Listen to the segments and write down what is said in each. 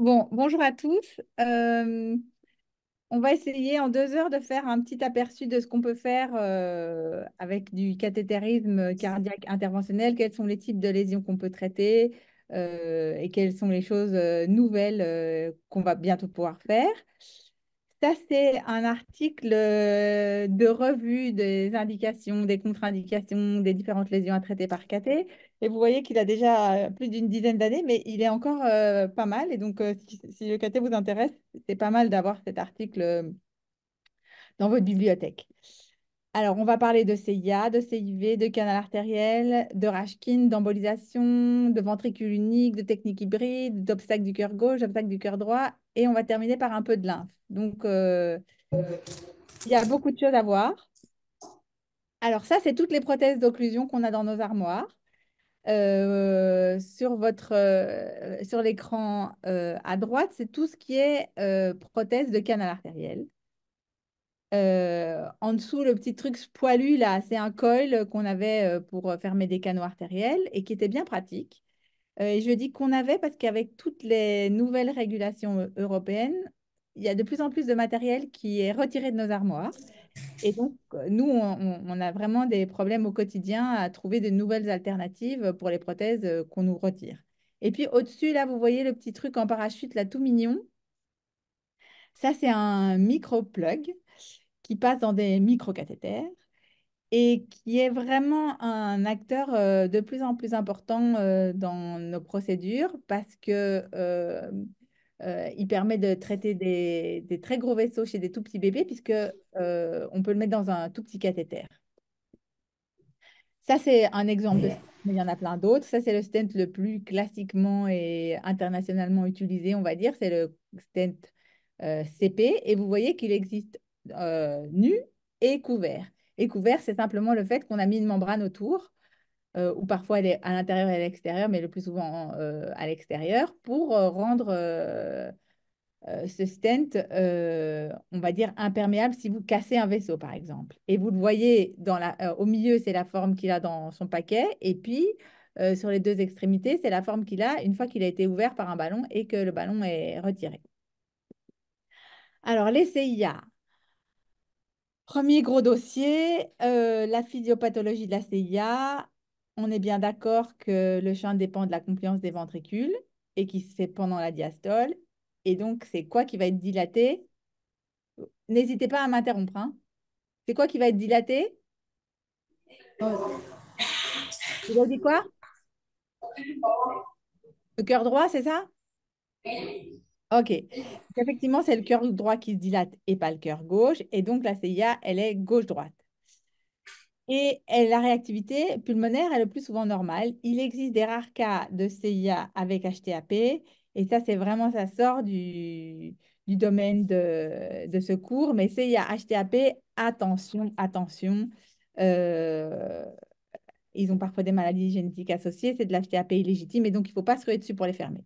Bon, bonjour à tous. On va essayer en 2 heures de faire un petit aperçu de ce qu'on peut faire avec du cathétérisme cardiaque interventionnel, quels sont les types de lésions qu'on peut traiter et quelles sont les choses nouvelles qu'on va bientôt pouvoir faire. Ça, c'est un article de revue des indications, des contre-indications, des différentes lésions à traiter par cathé. Et vous voyez qu'il a déjà plus d'une dizaine d'années, mais il est encore pas mal. Et donc, si le cathé vous intéresse, c'est pas mal d'avoir cet article dans votre bibliothèque. Alors, on va parler de CIA, de CIV, de canal artériel, de Rashkin, d'embolisation, de ventricule unique, de technique hybride, d'obstacle du cœur gauche, d'obstacle du cœur droit. Et on va terminer par un peu de lymphe. Donc, il y a beaucoup de choses à voir. Alors ça, c'est toutes les prothèses d'occlusion qu'on a dans nos armoires. Sur l'écran à droite, c'est tout ce qui est prothèse de canal artériel. En dessous, le petit truc poilu, là, c'est un coil qu'on avait pour fermer des canaux artériels et qui était bien pratique. Et je dis qu'on avait parce qu'avec toutes les nouvelles régulations européennes, il y a de plus en plus de matériel qui est retiré de nos armoires. Et donc, nous, on a vraiment des problèmes au quotidien à trouver de nouvelles alternatives pour les prothèses qu'on nous retire. Et puis au-dessus, là, vous voyez le petit truc en parachute, là, tout mignon. Ça, c'est un micro-plug qui passe dans des microcathéters et qui est vraiment un acteur de plus en plus important dans nos procédures parce que il permet de traiter des très gros vaisseaux chez des tout petits bébés puisque on peut le mettre dans un tout petit cathéter. Ça, c'est un exemple de stent, mais il y en a plein d'autres. Ça, c'est le stent le plus classiquement et internationalement utilisé, on va dire. C'est le stent CP. Et vous voyez qu'il existe nu et couvert. Et couvert, c'est simplement le fait qu'on a mis une membrane autour, ou parfois elle est à l'intérieur et à l'extérieur, mais le plus souvent à l'extérieur, pour rendre ce stent, on va dire, imperméable si vous cassez un vaisseau, par exemple. Et vous le voyez au milieu, c'est la forme qu'il a dans son paquet. Et puis, sur les deux extrémités, c'est la forme qu'il a une fois qu'il a été ouvert par un ballon et que le ballon est retiré. Alors, les CIA. Premier gros dossier, la physiopathologie de la CIA. On est bien d'accord que le champ dépend de la compliance des ventricules et qui se fait pendant la diastole. Et donc, c'est quoi qui va être dilaté? N'hésitez pas à m'interrompre, hein. C'est quoi qui va être dilaté? Oh, vous avez dit quoi? Le cœur droit, c'est ça? Ok. Donc, effectivement, c'est le cœur droit qui se dilate et pas le cœur gauche. Et donc, la CIA, elle est gauche-droite. La réactivité pulmonaire est le plus souvent normale. Il existe des rares cas de CIA avec HTAP. Et ça, c'est vraiment, ça sort du domaine de secours. Mais CIA, HTAP, attention, attention. Euh, Ils ont parfois des maladies génétiques associées, c'est de l'HTAP illégitime et donc il ne faut pas se ruer dessus pour les fermer.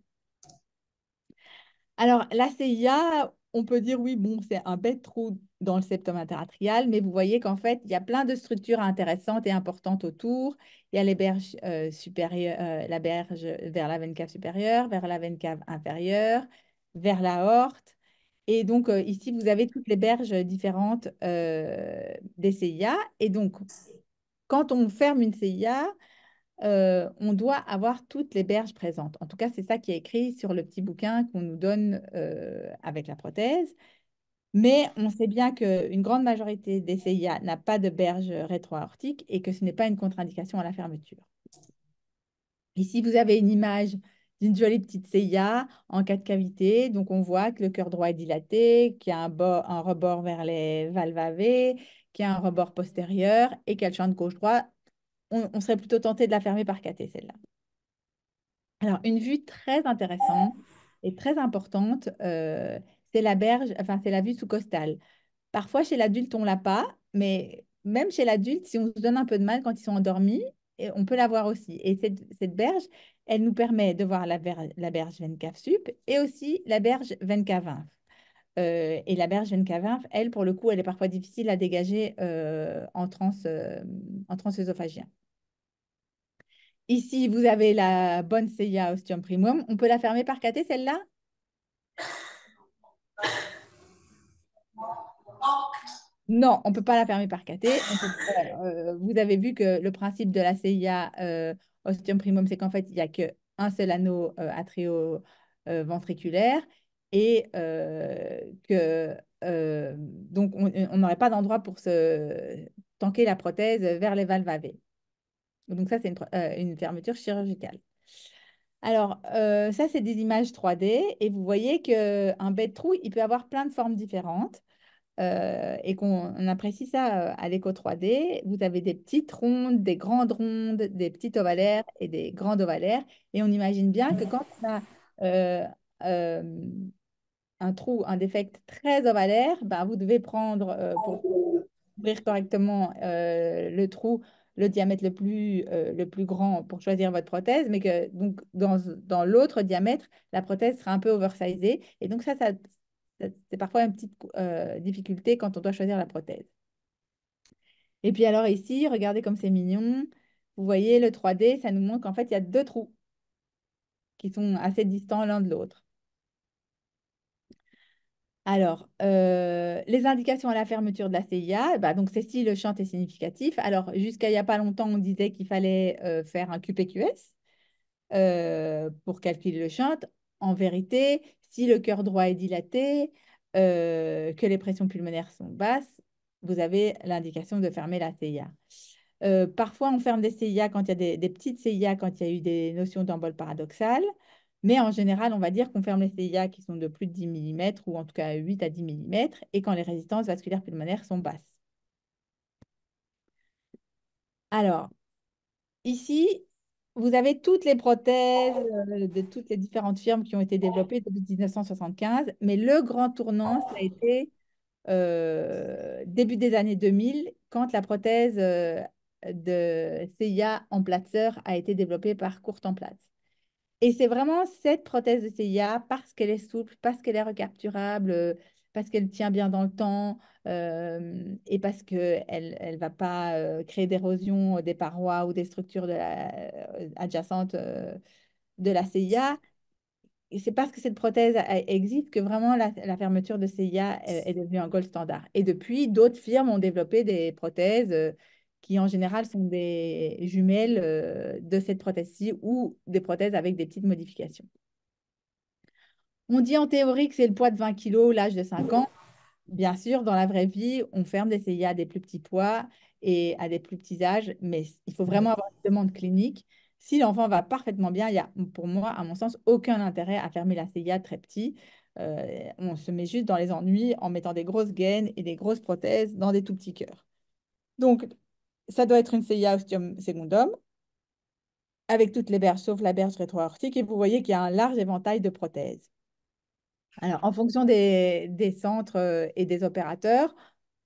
Alors, la CIA, on peut dire oui, bon, c'est un bête trou dans le septum interatrial, mais vous voyez qu'en fait, il y a plein de structures intéressantes et importantes autour. Il y a les berges supérieures, la berge vers la veine cave supérieure, vers la veine cave inférieure, vers l'aorte. Et donc, ici, vous avez toutes les berges différentes des CIA. Et donc, quand on ferme une CIA, on doit avoir toutes les berges présentes. En tout cas, c'est ça qui est écrit sur le petit bouquin qu'on nous donne avec la prothèse. Mais on sait bien qu'une grande majorité des CIA n'a pas de berge rétro-aortique et que ce n'est pas une contre-indication à la fermeture. Ici, vous avez une image d'une jolie petite CIA en cas de cavité. Donc, on voit que le cœur droit est dilaté, qu'il y a un rebord vers les valves AV, qu'il y a un rebord postérieur et qu'il y a le champ de gauche-droit. On serait plutôt tenté de la fermer par cathé, celle-là. Alors, une vue très intéressante et très importante, c'est la berge, enfin, c'est la vue sous-costale. Parfois, chez l'adulte, on l'a pas, mais même chez l'adulte, si on se donne un peu de mal quand ils sont endormis, on peut la voir aussi. Et cette berge, elle nous permet de voir la berge veine cave sup et aussi la berge veine cave inf. Et la berge veine cave inf, elle, pour le coup, elle est parfois difficile à dégager en transœsophagien. Ici, vous avez la bonne CIA Ostium primum. On peut la fermer par cathé, celle-là? Non, on ne peut pas la fermer par cathé. Vous avez vu que le principe de la CIA Ostium primum, c'est qu'en fait, il n'y a qu'un seul anneau atreo-ventriculaire et que donc on n'aurait pas d'endroit pour se tanker la prothèse vers les valves AV. Donc ça, c'est une fermeture chirurgicale. Alors, ça, c'est des images 3D et vous voyez qu'un bed trou, il peut avoir plein de formes différentes et qu'on apprécie ça à l'écho 3D. Vous avez des petites rondes, des grandes rondes, des petites ovalaires et des grandes ovalaires. Et on imagine bien que quand on a euh, euh, un trou, un défect très ovalaire, ben, vous devez prendre pour ouvrir correctement le trou, le diamètre le plus grand pour choisir votre prothèse, mais que donc dans l'autre diamètre, la prothèse sera un peu oversizée. Et donc c'est parfois une petite difficulté quand on doit choisir la prothèse. Et puis alors ici, regardez comme c'est mignon. Vous voyez le 3D, ça nous montre qu'en fait, il y a deux trous qui sont assez distants l'un de l'autre. Alors, les indications à la fermeture de la CIA, bah, donc c'est si le shunt est significatif. Alors, jusqu'à il n'y a pas longtemps, on disait qu'il fallait faire un QPQS pour calculer le shunt. En vérité, si le cœur droit est dilaté, que les pressions pulmonaires sont basses, vous avez l'indication de fermer la CIA. Parfois, on ferme des CIA quand il y a des petites CIA, quand il y a eu des notions d'embole paradoxale. Mais en général, on va dire qu'on ferme les CIA qui sont de plus de 10 millimètres ou en tout cas 8 à 10 millimètres et quand les résistances vasculaires pulmonaires sont basses. Alors, ici, vous avez toutes les prothèses de toutes les différentes firmes qui ont été développées depuis 1975, mais le grand tournant, ça a été début des années 2000, quand la prothèse de CIA en Platzer a été développée par Courtemps-Platz. Et c'est vraiment cette prothèse de CIA, parce qu'elle est souple, parce qu'elle est recapturable, parce qu'elle tient bien dans le temps, et parce qu'elle elle va pas créer d'érosion des parois ou des structures adjacentes de la CIA. Et c'est parce que cette prothèse existe que vraiment la fermeture de CIA est devenue un gold standard. Et depuis, d'autres firmes ont développé des prothèses qui en général sont des jumelles de cette prothèse-ci ou des prothèses avec des petites modifications. On dit en théorie que c'est le poids de 20 kilos, l'âge de 5 ans. Bien sûr, dans la vraie vie, on ferme des CIA à des plus petits poids et à des plus petits âges, mais il faut vraiment avoir une demande clinique. Si l'enfant va parfaitement bien, il y a, pour moi, à mon sens, aucun intérêt à fermer la CIA très petit. On se met juste dans les ennuis en mettant des grosses gaines et des grosses prothèses dans des tout petits cœurs. Donc, ça doit être une CIA ostium secundum avec toutes les berges sauf la berge rétro-aortique et vous voyez qu'il y a un large éventail de prothèses. Alors, en fonction des centres et des opérateurs,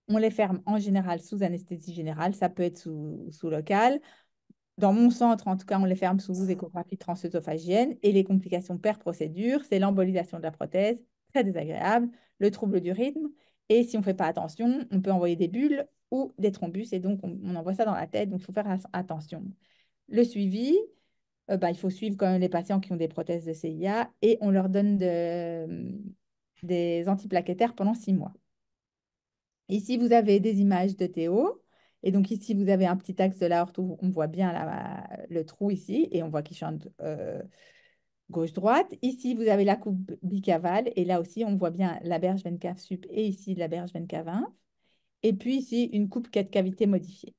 on les ferme en général sous anesthésie générale, ça peut être sous local. Dans mon centre, en tout cas, on les ferme sous échographie transœsophagienne et les complications per procédure, c'est l'embolisation de la prothèse, très désagréable, le trouble du rythme et si on ne fait pas attention, on peut envoyer des bulles ou des thrombus et donc on envoie ça dans la tête, donc il faut faire attention. Le suivi, bah, il faut suivre quand même les patients qui ont des prothèses de CIA et on leur donne des antiplaquettaires pendant 6 mois. Ici, vous avez des images de Théo. Et donc ici, vous avez un petit axe de l'aorte où on voit bien le trou ici et on voit qu'il chante gauche-droite. Ici, vous avez la coupe bicavale et là aussi, on voit bien la berge veine cave sup et ici la berge veine cave infra. Et puis ici, une coupe 4 cavités modifiée.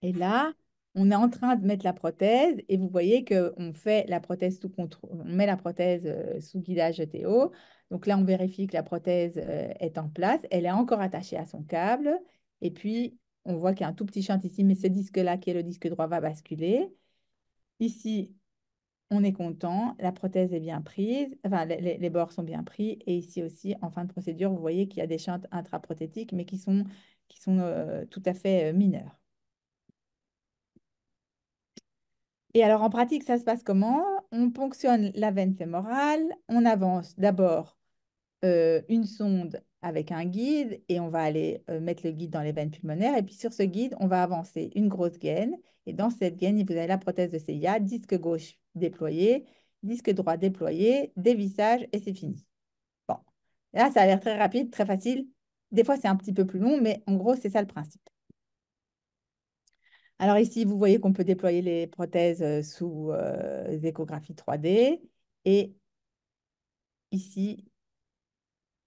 Et là, on est en train de mettre la prothèse et vous voyez qu'on fait la prothèse sous contrôle, on met la prothèse sous guidage de Théo. Donc là, on vérifie que la prothèse est en place. Elle est encore attachée à son câble. Et puis, on voit qu'il y a un tout petit shunt ici, mais ce disque-là, qui est le disque droit, va basculer. Ici, on est content. La prothèse est bien prise. Enfin, les bords sont bien pris. Et ici aussi, en fin de procédure, vous voyez qu'il y a des shunts intraprothétiques, mais qui sont tout à fait mineurs. Et alors, en pratique, ça se passe comment? On ponctionne la veine fémorale, on avance d'abord une sonde avec un guide et on va aller mettre le guide dans les veines pulmonaires. Et puis sur ce guide, on va avancer une grosse gaine. Et dans cette gaine, vous avez la prothèse de CIA, disque gauche déployé disque droit déployé, dévissage et c'est fini. Bon, là, ça a l'air très rapide, très facile. Des fois, c'est un petit peu plus long, mais en gros, c'est ça le principe. Alors ici, vous voyez qu'on peut déployer les prothèses sous échographie 3D. Et ici,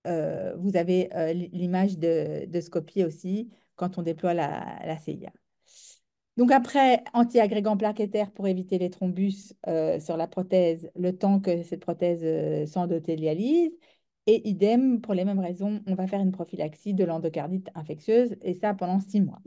vous avez l'image de Skopje aussi quand on déploie la CIA. Donc après, anti-agrégant plaquettaire pour éviter les thrombus sur la prothèse, le temps que cette prothèse s'endothélialise. Et idem, pour les mêmes raisons, on va faire une prophylaxie de l'endocardite infectieuse, et ça pendant 6 mois.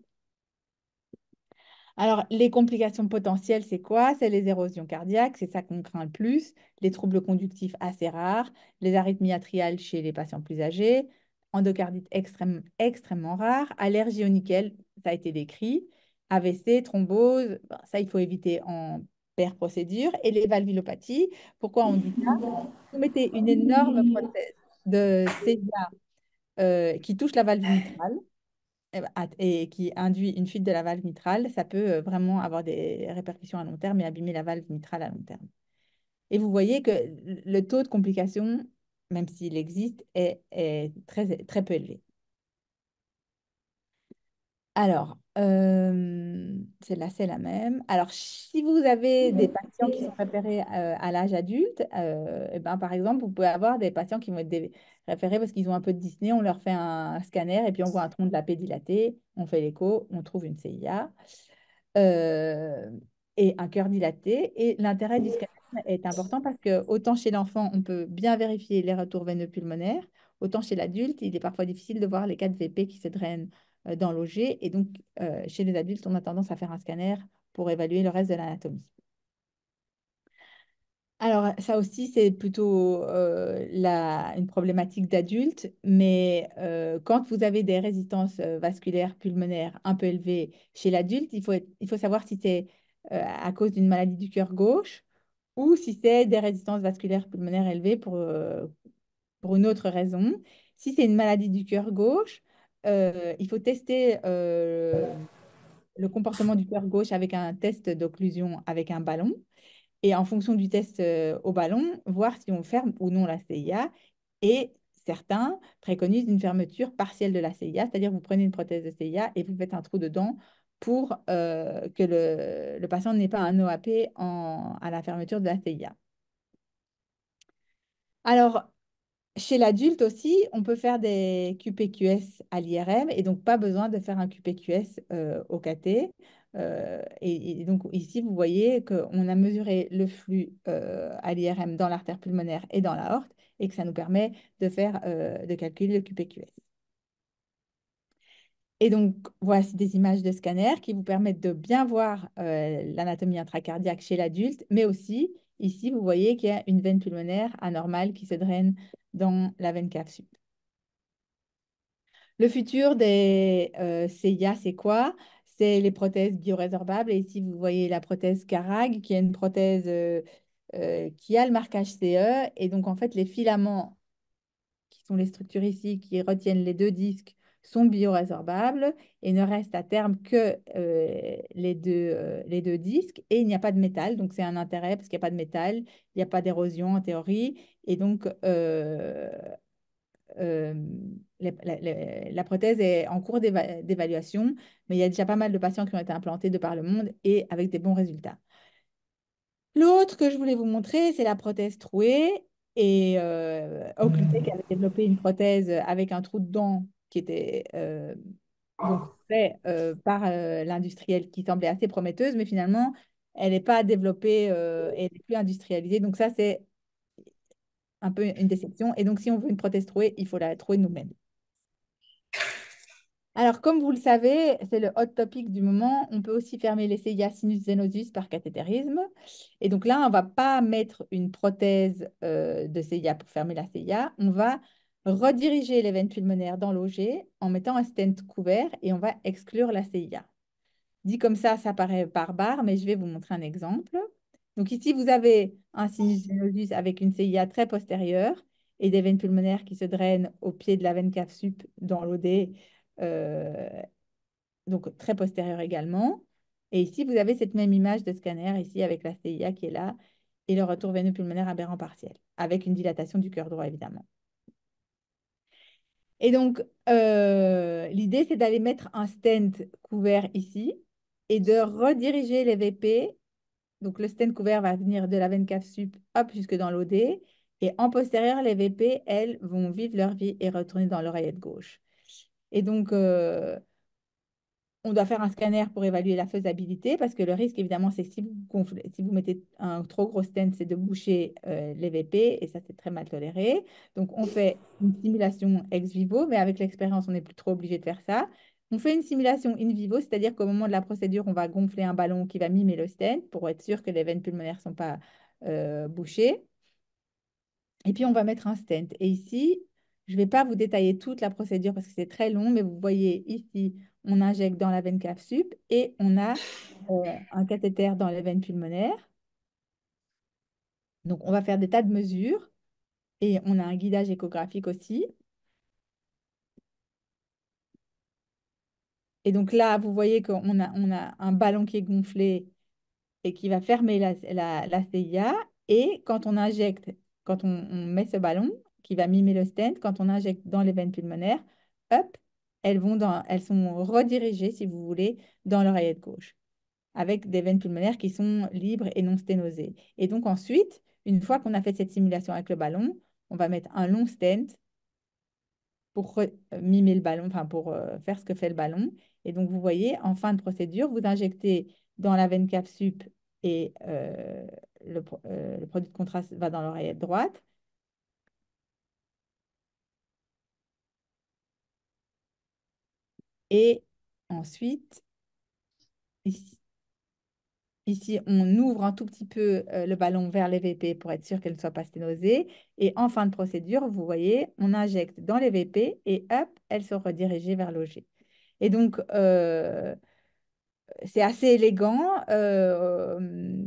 Alors, les complications potentielles, c'est quoi? C'est les érosions cardiaques, c'est ça qu'on craint le plus, les troubles conductifs assez rares, les arythmies atriales chez les patients plus âgés, endocardite extrêmement rare, allergie au nickel, ça a été décrit, AVC, thrombose, ben, ça il faut éviter en paire procédure, et les valvulopathies. Pourquoi on dit ça? Vous mettez une énorme prothèse de CIA qui touche la valve mitrale et qui induit une fuite de la valve mitrale, ça peut vraiment avoir des répercussions à long terme et abîmer la valve mitrale à long terme. Et vous voyez que le taux de complications, même s'il existe, est très peu élevé. Alors, celle-là, c'est la même. Alors, si vous avez des patients qui sont référés à l'âge adulte, eh ben, par exemple, vous pouvez avoir des patients qui vont être référés parce qu'ils ont un peu de dyspnée, on leur fait un scanner et puis on voit un tronc de la paix dilaté, on fait l'écho, on trouve une CIA euh, et un cœur dilaté. Et l'intérêt du scanner est important parce que autant chez l'enfant, on peut bien vérifier les retours veineux pulmonaires, autant chez l'adulte, il est parfois difficile de voir les 4 VP qui se drainent dans l'OG. Et donc, chez les adultes, on a tendance à faire un scanner pour évaluer le reste de l'anatomie. Alors, ça aussi, c'est plutôt une problématique d'adulte, mais quand vous avez des résistances vasculaires pulmonaires un peu élevées chez l'adulte, il faut savoir si c'est à cause d'une maladie du cœur gauche ou si c'est des résistances vasculaires pulmonaires élevées pour une autre raison. Si c'est une maladie du cœur gauche, il faut tester le comportement du cœur gauche avec un test d'occlusion avec un ballon. Et en fonction du test au ballon, voir si on ferme ou non la CIA. Et certains préconisent une fermeture partielle de la CIA, c'est-à-dire vous prenez une prothèse de CIA et vous faites un trou dedans pour que le patient n'ait pas un OAP à la fermeture de la CIA. Alors, chez l'adulte aussi, on peut faire des QPQS à l'IRM et donc pas besoin de faire un QPQS au KT. Et donc ici, vous voyez qu'on a mesuré le flux à l'IRM dans l'artère pulmonaire et dans l'aorte et que ça nous permet de calculer le QPQS. Et donc, voici des images de scanner qui vous permettent de bien voir l'anatomie intracardiaque chez l'adulte, mais aussi, ici, vous voyez qu'il y a une veine pulmonaire anormale qui se draine dans la veine cave sup. Le futur des CIA, c'est quoi? C'est les prothèses biorésorbables. Et ici, vous voyez la prothèse Carag, qui est une prothèse qui a le marquage CE. Et donc, en fait, les filaments, qui sont les structures ici, qui retiennent les deux disques, sont biorésorbables et ne restent à terme que les deux disques. Et il n'y a pas de métal. Donc, c'est un intérêt parce qu'il n'y a pas de métal, il n'y a pas d'érosion en théorie. Et donc, euh, la prothèse est en cours d'évaluation, mais il y a déjà pas mal de patients qui ont été implantés de par le monde et avec des bons résultats. L'autre que je voulais vous montrer, c'est la prothèse trouée. Et Occlutech avait développé une prothèse avec un trou dedans qui était donc fait par l'industriel qui semblait assez prometteuse, mais finalement, elle n'est pas développée et elle n'est plus industrialisée. Donc ça, c'est un peu une déception. Et donc, si on veut une prothèse trouée, il faut la trouer nous-mêmes. Alors, comme vous le savez, c'est le hot topic du moment. On peut aussi fermer les CIA sinus venosus par cathétérisme. Et donc là, on ne va pas mettre une prothèse de CIA pour fermer la CIA. On va rediriger les veines pulmonaires dans l'OG en mettant un stent couvert et on va exclure la CIA. Dit comme ça paraît barbare, mais je vais vous montrer un exemple. Donc ici, vous avez un sinus venosus avec une CIA très postérieure et des veines pulmonaires qui se drainent au pied de la veine cave sup dans l'OD, euh, donc très postérieure également. Et ici, vous avez cette même image de scanner ici avec la CIA qui est là. et le retour veiné-pulmonaire aberrant partiel, avec une dilatation du cœur droit, évidemment. Et donc, l'idée, c'est d'aller mettre un stent couvert ici et de rediriger les VP. Donc, le stent couvert va venir de la veine cave sup, hop, jusque dans l'OD. Et en postérieur, les VP, elles, vont vivre leur vie et retourner dans l'oreillette gauche. Et donc, on doit faire un scanner pour évaluer la faisabilité parce que le risque, évidemment, c'est que si vous mettez un trop gros stent, c'est de boucher les VP et ça, c'est très mal toléré. Donc, on fait une simulation ex vivo, mais avec l'expérience, on n'est plus trop obligé de faire ça. On fait une simulation in vivo, c'est-à-dire qu'au moment de la procédure, on va gonfler un ballon qui va mimer le stent pour être sûr que les veines pulmonaires ne sont pas bouchées. Et puis, on va mettre un stent. Et ici, je ne vais pas vous détailler toute la procédure parce que c'est très long, mais vous voyez ici, on injecte dans la veine cave sup et on a un cathéter dans les veines pulmonaires. Donc, on va faire des tas de mesures et on a un guidage échographique aussi. Et donc là, vous voyez qu'on a un ballon qui est gonflé et qui va fermer la CIA. Et quand on injecte, quand on met ce ballon qui va mimer le stent, quand on injecte dans les veines pulmonaires, hop, elles sont redirigées, si vous voulez, dans l'oreillette gauche, avec des veines pulmonaires qui sont libres et non sténosées. Et donc ensuite, une fois qu'on a fait cette simulation avec le ballon, on va mettre un long stent pour mimer le ballon, enfin pour faire ce que fait le ballon. Et donc, vous voyez, en fin de procédure, vous injectez dans la veine cave sup et le produit de contraste va dans l'oreillette droite. Et ensuite, ici, ici, on ouvre un tout petit peu le ballon vers les VP pour être sûr qu'elle ne soit pas sténosée. Et en fin de procédure, vous voyez, on injecte dans les VP et hop, elles sont redirigées vers l'OG. Et donc, c'est assez élégant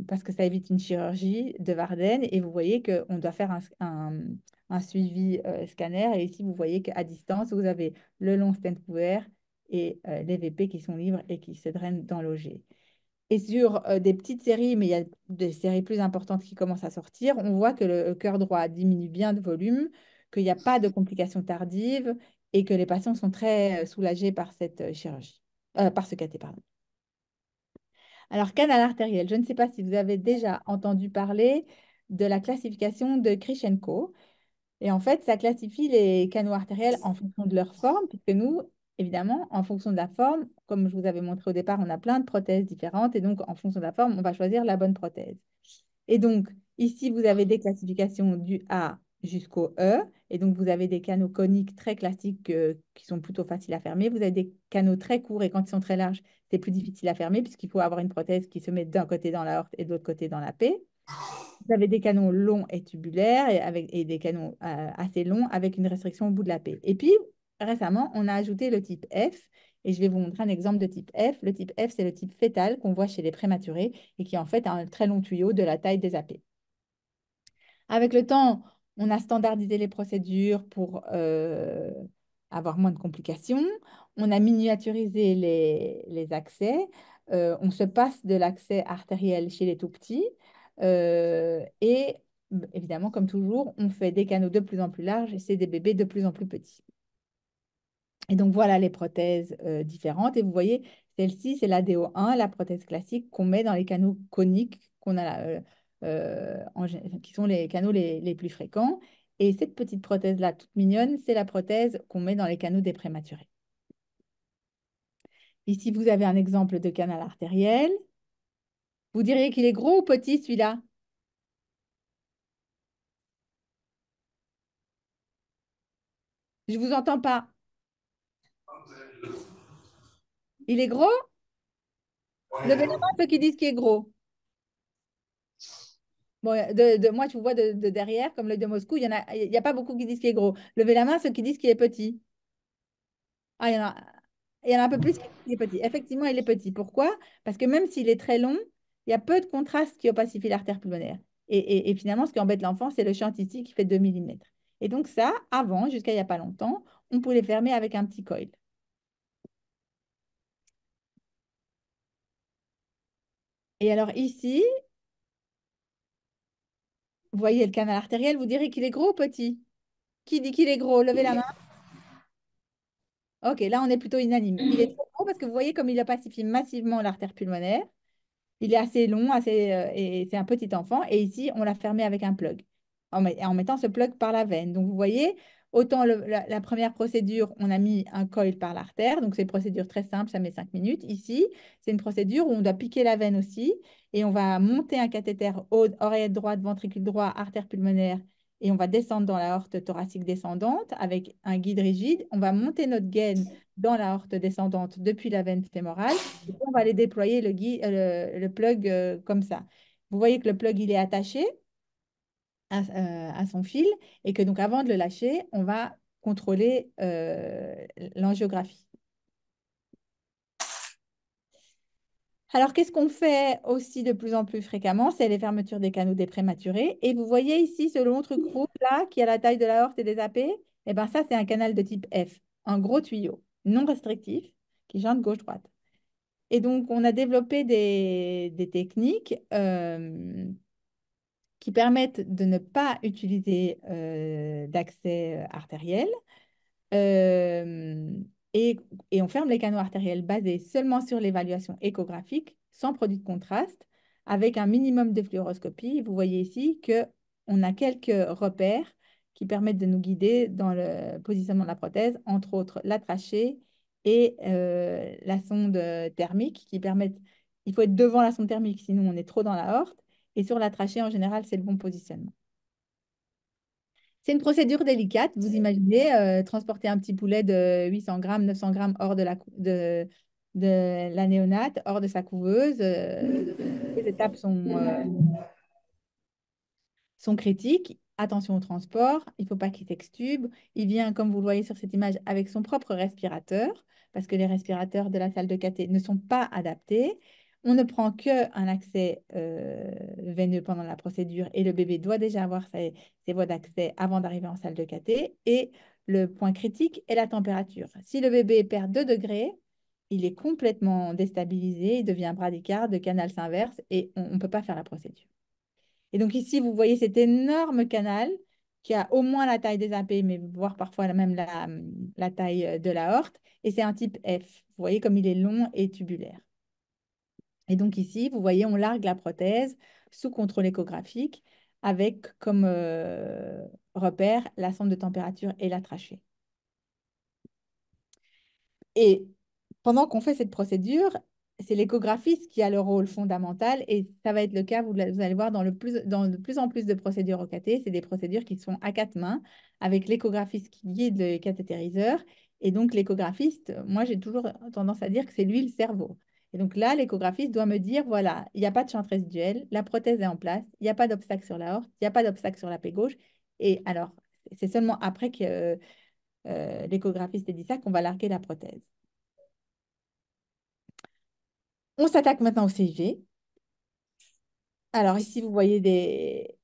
parce que ça évite une chirurgie de Varden et vous voyez qu'on doit faire un suivi scanner et ici vous voyez qu'à distance vous avez le long stent couvert et les VP qui sont libres et qui se drainent dans l'OG. Et sur des petites séries, mais il y a des séries plus importantes qui commencent à sortir, on voit que le cœur droit diminue bien de volume, qu'il n'y a pas de complications tardives et que les patients sont très soulagés par cette chirurgie, par ce cathé, pardon. Alors, canal artériel, je ne sais pas si vous avez déjà entendu parler de la classification de Krishenko. Et en fait, ça classifie les canaux artériels en fonction de leur forme, puisque nous, évidemment, en fonction de la forme, comme je vous avais montré au départ, on a plein de prothèses différentes. Et donc, en fonction de la forme, on va choisir la bonne prothèse. Et donc, ici, vous avez des classifications du A jusqu'au E. Et donc, vous avez des canaux coniques très classiques qui sont plutôt faciles à fermer. Vous avez des canaux très courts et quand ils sont très larges, c'est plus difficile à fermer puisqu'il faut avoir une prothèse qui se met d'un côté dans l'aorte et de l'autre côté dans la paix. Vous avez des canaux longs et tubulaires et des canaux assez longs avec une restriction au bout de la paix. Et puis, récemment, on a ajouté le type F. Et je vais vous montrer un exemple de type F. Le type F, c'est le type fœtal qu'on voit chez les prématurés et qui en fait a un très long tuyau de la taille des AP. Avec le temps, on a standardisé les procédures pour avoir moins de complications. On a miniaturisé les accès. On se passe de l'accès artériel chez les tout petits. Et évidemment, comme toujours, on fait des canaux de plus en plus larges et c'est des bébés de plus en plus petits. Et donc, voilà les prothèses différentes. Et vous voyez, celle-ci, c'est la DO1, la prothèse classique qu'on met dans les canaux coniques qu'on a, qui sont les canaux les plus fréquents. Et cette petite prothèse-là, toute mignonne, c'est la prothèse qu'on met dans les canaux des prématurés. Ici, vous avez un exemple de canal artériel. Vous diriez qu'il est gros ou petit, celui-là? Je ne vous entends pas. Il est gros? Levez la main ceux qui disent qu'il est gros. Bon, moi, tu vois de derrière, comme l'œil de Moscou, il y a pas beaucoup qui disent qu'il est gros. Levez la main ceux qui disent qu'il est petit. Ah, il y en a un peu plus qui disent qu'il est petit. Effectivement, il est petit. Pourquoi? Parce que même s'il est très long, il y a peu de contraste qui opacifie l'artère pulmonaire. Et finalement, ce qui embête l'enfant, c'est le chantilly qui fait 2 millimètres. Et donc ça, avant, jusqu'à il n'y a pas longtemps, on pouvait fermer avec un petit coil. Et alors ici, Vous voyez le canal artériel, vous direz qu'il est gros ou petit? Qui dit qu'il est gros? Levez la main. Ok, là on est plutôt unanime. Il est trop gros parce que vous voyez comme il opacifie massivement l'artère pulmonaire. Il est assez long, et c'est un petit enfant. Et ici, on l'a fermé avec un plug, en mettant ce plug par la veine. Donc, vous voyez, autant la première procédure, on a mis un coil par l'artère. Donc, c'est une procédure très simple, ça met 5 minutes. Ici, c'est une procédure où on doit piquer la veine aussi. Et on va monter un cathéter oreillette droite, ventricule droit, artère pulmonaire. Et on va descendre dans la aorte thoracique descendante avec un guide rigide. On va monter notre gaine dans la aorte descendante depuis la veine fémorale. Et puis, on va aller déployer le plug comme ça. Vous voyez que le plug, il est attaché à son fil et que donc avant de le lâcher, on va contrôler l'angiographie. Alors, qu'est-ce qu'on fait aussi de plus en plus fréquemment? C'est les fermetures des canaux des prématurés. Et vous voyez ici ce long truc rouge là qui a la taille de l'aorte et des AP. Eh bien, ça, c'est un canal de type F, un gros tuyau non restrictif qui joint gauche-droite. Et donc, on a développé des techniques qui permettent de ne pas utiliser d'accès artériel. Euh, et, et on ferme les canaux artériels basés seulement sur l'évaluation échographique, sans produit de contraste, avec un minimum de fluoroscopie. Vous voyez ici qu'on a quelques repères qui permettent de nous guider dans le positionnement de la prothèse, entre autres la trachée et la sonde thermique qui permettent, il faut être devant la sonde thermique, sinon on est trop dans la horte. Et sur la trachée, en général, c'est le bon positionnement. C'est une procédure délicate. Vous imaginez transporter un petit poulet de 800 grammes, 900 grammes hors de la néonate, hors de sa couveuse. Les étapes sont critiques. Attention au transport, il ne faut pas qu'il s'extube. Il vient, comme vous le voyez sur cette image, avec son propre respirateur, parce que les respirateurs de la salle de cathé ne sont pas adaptés. On ne prend qu'un accès veineux pendant la procédure et le bébé doit déjà avoir ses voies d'accès avant d'arriver en salle de cathé. Et le point critique est la température. Si le bébé perd 2 degrés, il est complètement déstabilisé, il devient bradycarde, canal s'inverse et on ne peut pas faire la procédure. Et donc ici, vous voyez cet énorme canal qui a au moins la taille des AP, mais voire parfois même la taille de la horte. Et c'est un type F. Vous voyez comme il est long et tubulaire. Et donc ici, vous voyez, on largue la prothèse sous contrôle échographique avec comme repère la sonde de température et la trachée. Et pendant qu'on fait cette procédure, c'est l'échographiste qui a le rôle fondamental et ça va être le cas, vous allez voir, dans de plus en plus de procédures au cathé. C'est des procédures qui sont à 4 mains avec l'échographiste qui guide le cathétériseur. Et donc, l'échographiste, moi, j'ai toujours tendance à dire que c'est lui le cerveau. Et donc là, l'échographiste doit me dire, voilà, il n'y a pas de chante résiduelle, la prothèse est en place, il n'y a pas d'obstacle sur la horte, il n'y a pas d'obstacle sur la paix gauche. Et alors, c'est seulement après que l'échographiste ait dit ça qu'on va larguer la prothèse. On s'attaque maintenant au CIV. Alors ici, vous voyez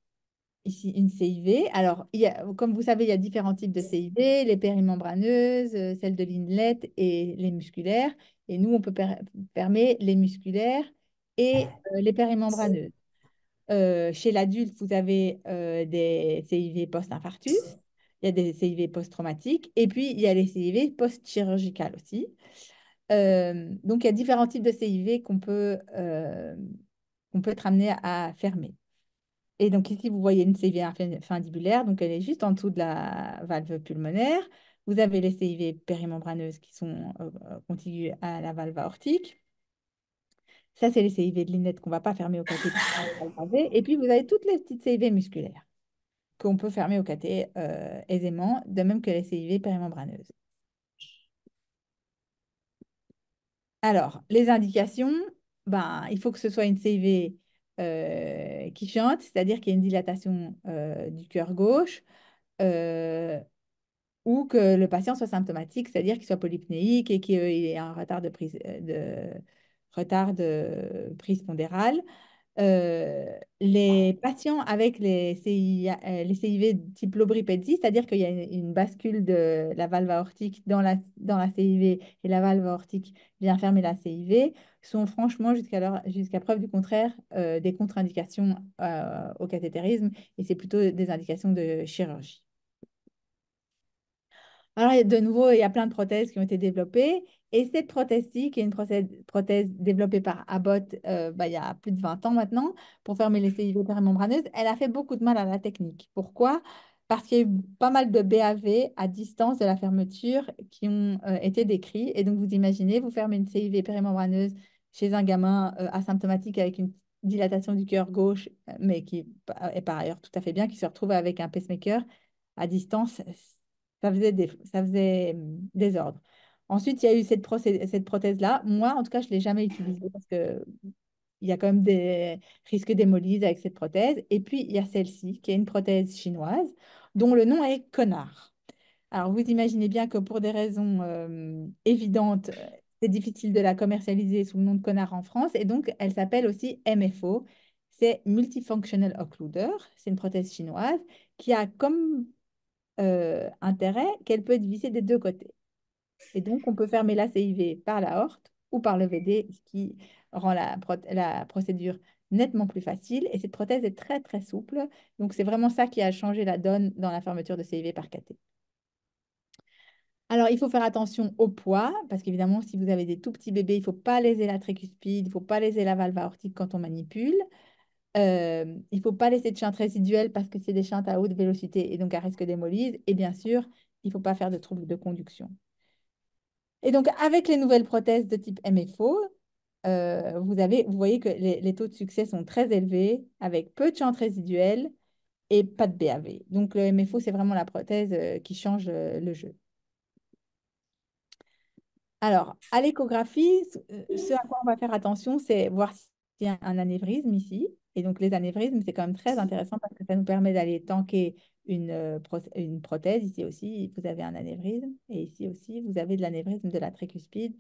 ici une CIV. Alors, comme vous savez, il y a différents types de CIV, les périmembraneuses, celles de l'Inlet et les musculaires. Et nous, on peut fermer les musculaires et les périmembraneuses. Chez l'adulte, vous avez des CIV post-infarctus, il y a des CIV post-traumatiques, et puis il y a les CIV post-chirurgicales aussi. Donc, il y a différents types de CIV qu'on peut être amené à fermer. Et donc ici, vous voyez une CIV infundibulaire, donc elle est juste en dessous de la valve pulmonaire. Vous avez les CIV périmembraneuses qui sont contiguës à la valve aortique. Ça, c'est les CIV de l'inlet qu'on ne va pas fermer au cathé. Et puis, vous avez toutes les petites CIV musculaires qu'on peut fermer au cathé aisément, de même que les CIV périmembraneuses. Alors, les indications, ben, il faut que ce soit une CV qui chante, c'est-à-dire qu'il y ait une dilatation du cœur gauche, euh, ou que le patient soit symptomatique, c'est-à-dire qu'il soit polypnéique et qu'il ait un retard de prise pondérale. Les patients avec les CIV type Lobri-Pedzi, c'est-à-dire qu'il y a une bascule de la valve aortique dans la CIV et la valve aortique vient fermer la CIV, sont franchement, jusqu'à preuve du contraire, des contre-indications au cathétérisme et c'est plutôt des indications de chirurgie. Alors, de nouveau, il y a plein de prothèses qui ont été développées. Et cette prothèse-ci, qui est une prothèse développée par Abbott il y a plus de 20 ans maintenant, pour fermer les CIV périmembraneuses, elle a fait beaucoup de mal à la technique. Pourquoi? Parce qu'il y a eu pas mal de BAV à distance de la fermeture qui ont été décrits. Et donc, vous imaginez, vous fermez une CIV périmembraneuse chez un gamin asymptomatique avec une dilatation du cœur gauche, mais qui est par ailleurs tout à fait bien, qui se retrouve avec un pacemaker à distance, ça faisait désordre. Ensuite, il y a eu cette prothèse-là. Moi, en tout cas, je ne l'ai jamais utilisée parce que il y a quand même des risques d'hémolyse avec cette prothèse. Et puis, il y a celle-ci, qui est une prothèse chinoise, dont le nom est Connard. Alors, vous imaginez bien que pour des raisons évidentes, c'est difficile de la commercialiser sous le nom de Connard en France. Et donc, elle s'appelle aussi MFO. C'est Multifunctional Occluder. C'est une prothèse chinoise qui a comme intérêt qu'elle peut être vissée des deux côtés. Et donc, on peut fermer la CIV par l'aorte ou par le VD, ce qui rend la procédure nettement plus facile. Et cette prothèse est très, très souple. Donc, c'est vraiment ça qui a changé la donne dans la fermeture de CIV par cathé. Alors, il faut faire attention au poids, parce qu'évidemment, si vous avez des tout petits bébés, il ne faut pas léser la tricuspide, il ne faut pas léser la valve aortique quand on manipule. Il ne faut pas laisser de chintes résiduelles parce que c'est des chintes à haute vélocité et donc à risque d'hémolyse. Et bien sûr, il ne faut pas faire de troubles de conduction. Et donc, avec les nouvelles prothèses de type MFO, vous voyez que les taux de succès sont très élevés, avec peu de chantes résiduelles et pas de BAV. Donc, le MFO, c'est vraiment la prothèse qui change le jeu. Alors, à l'échographie, ce à quoi on va faire attention, c'est voir s'il y a un anévrisme ici. Et donc, les anévrismes, c'est quand même très intéressant parce que ça nous permet d'aller tanker une prothèse. Ici aussi, vous avez un anévrisme. Et ici aussi, vous avez de l'anévrisme de la tricuspide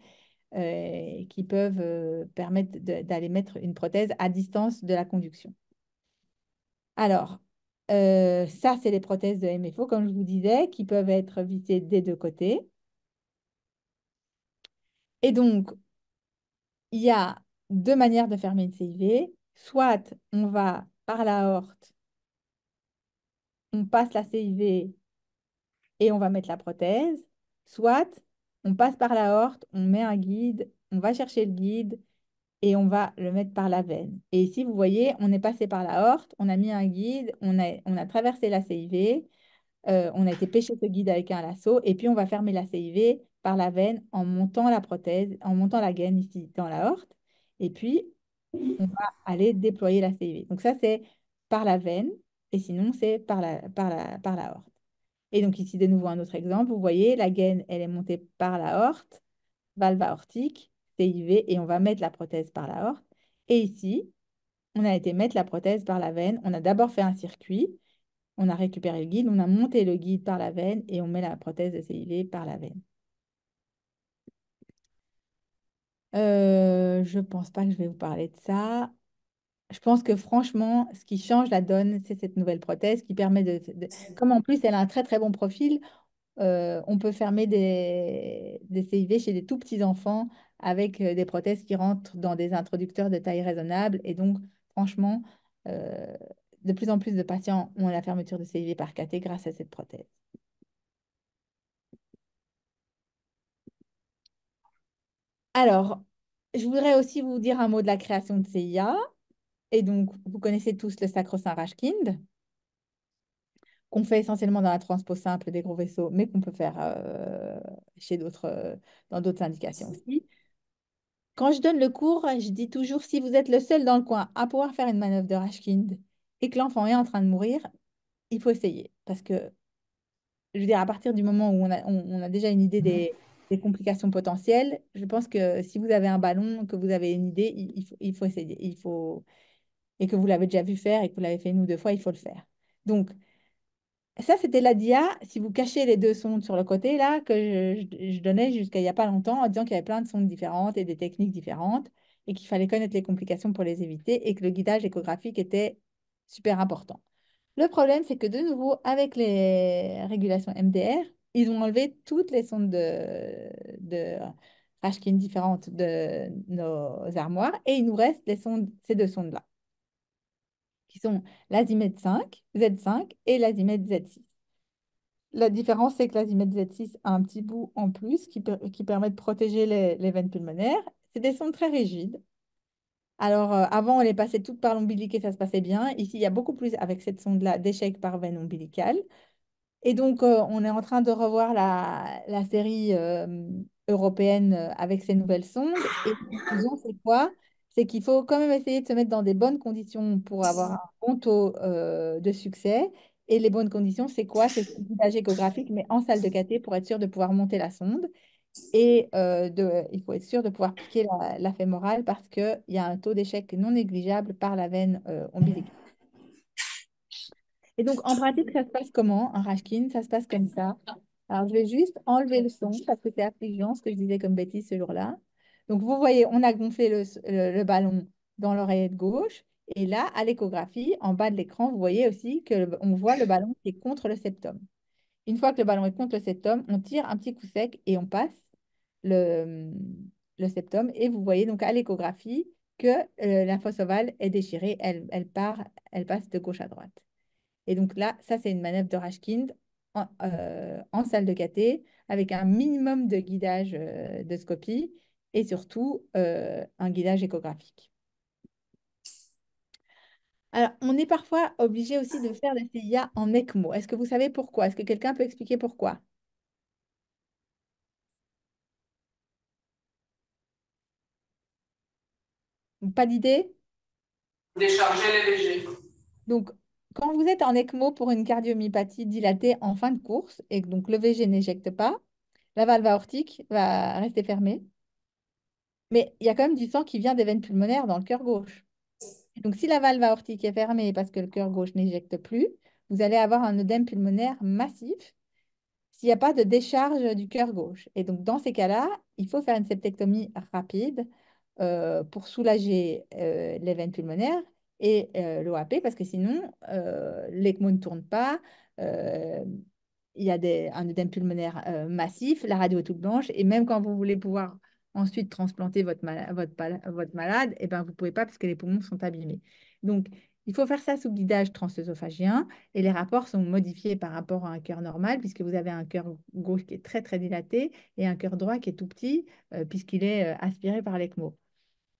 qui peuvent permettre d'aller mettre une prothèse à distance de la conduction. Alors, ça, c'est les prothèses de MFO, comme je vous disais, qui peuvent être vissées des deux côtés. Et donc, il y a deux manières de fermer une CIV. Soit on va par l'aorte, on passe la CIV et on va mettre la prothèse. Soit on passe par l'aorte, on met un guide, on va chercher le guide et on va le mettre par la veine. Et ici, vous voyez, on est passé par l'aorte, on a mis un guide, on a traversé la CIV, on a été pêcher ce guide avec un lasso et puis on va fermer la CIV par la veine en montant la prothèse, en montant la gaine ici dans l'aorte. Et puis, on va aller déployer la CIV. Donc ça, c'est par la veine, et sinon, c'est par la aorte. Et donc ici, de nouveau, un autre exemple. Vous voyez, la gaine, elle est montée par la aorte, valve aortique, CIV, et on va mettre la prothèse par la aorte. Et ici, on a été mettre la prothèse par la veine. On a d'abord fait un circuit, on a récupéré le guide, on a monté le guide par la veine, et on met la prothèse de CIV par la veine. Je pense pas que je vais vous parler de ça. Je pense que franchement, ce qui change la donne, c'est cette nouvelle prothèse qui permet comme en plus elle a un très très bon profil, on peut fermer des CIV chez des tout petits enfants avec des prothèses qui rentrent dans des introducteurs de taille raisonnable. Et donc, franchement, euh, de plus en plus de patients ont la fermeture de CIV par cathé grâce à cette prothèse. Alors, je voudrais aussi vous dire un mot de la création de CIA. Et donc, vous connaissez tous le sacro-saint Rashkind, qu'on fait essentiellement dans la transpo simple des gros vaisseaux, mais qu'on peut faire chez dans d'autres indications aussi. Quand je donne le cours, je dis toujours, si vous êtes le seul dans le coin à pouvoir faire une manœuvre de Rashkind et que l'enfant est en train de mourir, il faut essayer. Parce que, je veux dire, à partir du moment où on a déjà une idée des complications potentielles, je pense que si vous avez un ballon, que vous avez une idée, il faut essayer. Et que vous l'avez déjà vu faire et que vous l'avez fait une ou deux fois, il faut le faire. Donc, Ça, c'était la dia, si vous cachez les deux sondes sur le côté, là, que je donnais jusqu'à il n'y a pas longtemps, en disant qu'il y avait plein de sondes différentes et des techniques différentes, et qu'il fallait connaître les complications pour les éviter, et que le guidage échographique était super important. Le problème, c'est que de nouveau, avec les régulations MDR, ils ont enlevé toutes les sondes de Rashkin différentes de nos armoires, et il nous reste les sondes, ces deux sondes-là, qui sont l'Azimuth 5, Z5 et l'Azimuth Z6. La différence, c'est que l'Azimuth Z6 a un petit bout en plus qui permet de protéger les veines pulmonaires. C'est des sondes très rigides. Alors, avant, on les passait toutes par l'ombilic et ça se passait bien. Ici, il y a beaucoup plus, avec cette sonde-là, d'échecs par veine ombilicale. Et donc, on est en train de revoir la série européenne avec ces nouvelles sondes. Et la conclusion, c'est quoi? C'est qu'il faut quand même essayer de se mettre dans des bonnes conditions pour avoir un bon taux de succès. Et les bonnes conditions, c'est quoi? C'est le guidage échographique, mais en salle de cathé pour être sûr de pouvoir monter la sonde. Et il faut être sûr de pouvoir piquer la fémorale parce qu'il y a un taux d'échec non négligeable par la veine ombilicale. Et donc, en pratique, ça se passe comment, un Rashkin? Ça se passe comme ça. Alors, je vais juste enlever le son parce que c'est affligeant ce que je disais comme bêtise ce jour-là. Donc, vous voyez, on a gonflé le ballon dans l'oreillette gauche. Et là, à l'échographie, en bas de l'écran, vous voyez aussi on voit le ballon qui est contre le septum. Une fois que le ballon est contre le septum, on tire un petit coup sec et on passe le, le septum. Et vous voyez donc à l'échographie que la fosse ovale est déchirée. Elle passe de gauche à droite. Et donc là, ça, c'est une manœuvre de Rashkind en salle de cathé avec un minimum de guidage de scopie et surtout un guidage échographique. Alors, on est parfois obligé aussi de faire des CIA en ECMO. Est-ce que vous savez pourquoi? Est-ce que quelqu'un peut expliquer pourquoi? Pas d'idée? Décharger les léger. Donc, quand vous êtes en ECMO pour une cardiomyopathie dilatée en fin de course et que donc le VG n'éjecte pas, la valve aortique va rester fermée. Mais il y a quand même du sang qui vient des veines pulmonaires dans le cœur gauche. Et donc, si la valve aortique est fermée parce que le cœur gauche n'éjecte plus, vous allez avoir un œdème pulmonaire massif s'il n'y a pas de décharge du cœur gauche. Et donc, dans ces cas-là, il faut faire une septectomie rapide pour soulager les veines pulmonaires et l'OAP, parce que sinon, l'ECMO ne tourne pas, euh, il y a un œdème pulmonaire massif, la radio est toute blanche, et même quand vous voulez pouvoir ensuite transplanter votre malade, eh ben, vous ne pouvez pas parce que les poumons sont abîmés. Donc, il faut faire ça sous guidage transœsophagien et les rapports sont modifiés par rapport à un cœur normal puisque vous avez un cœur gauche qui est très très dilaté et un cœur droit qui est tout petit puisqu'il est aspiré par l'ECMO.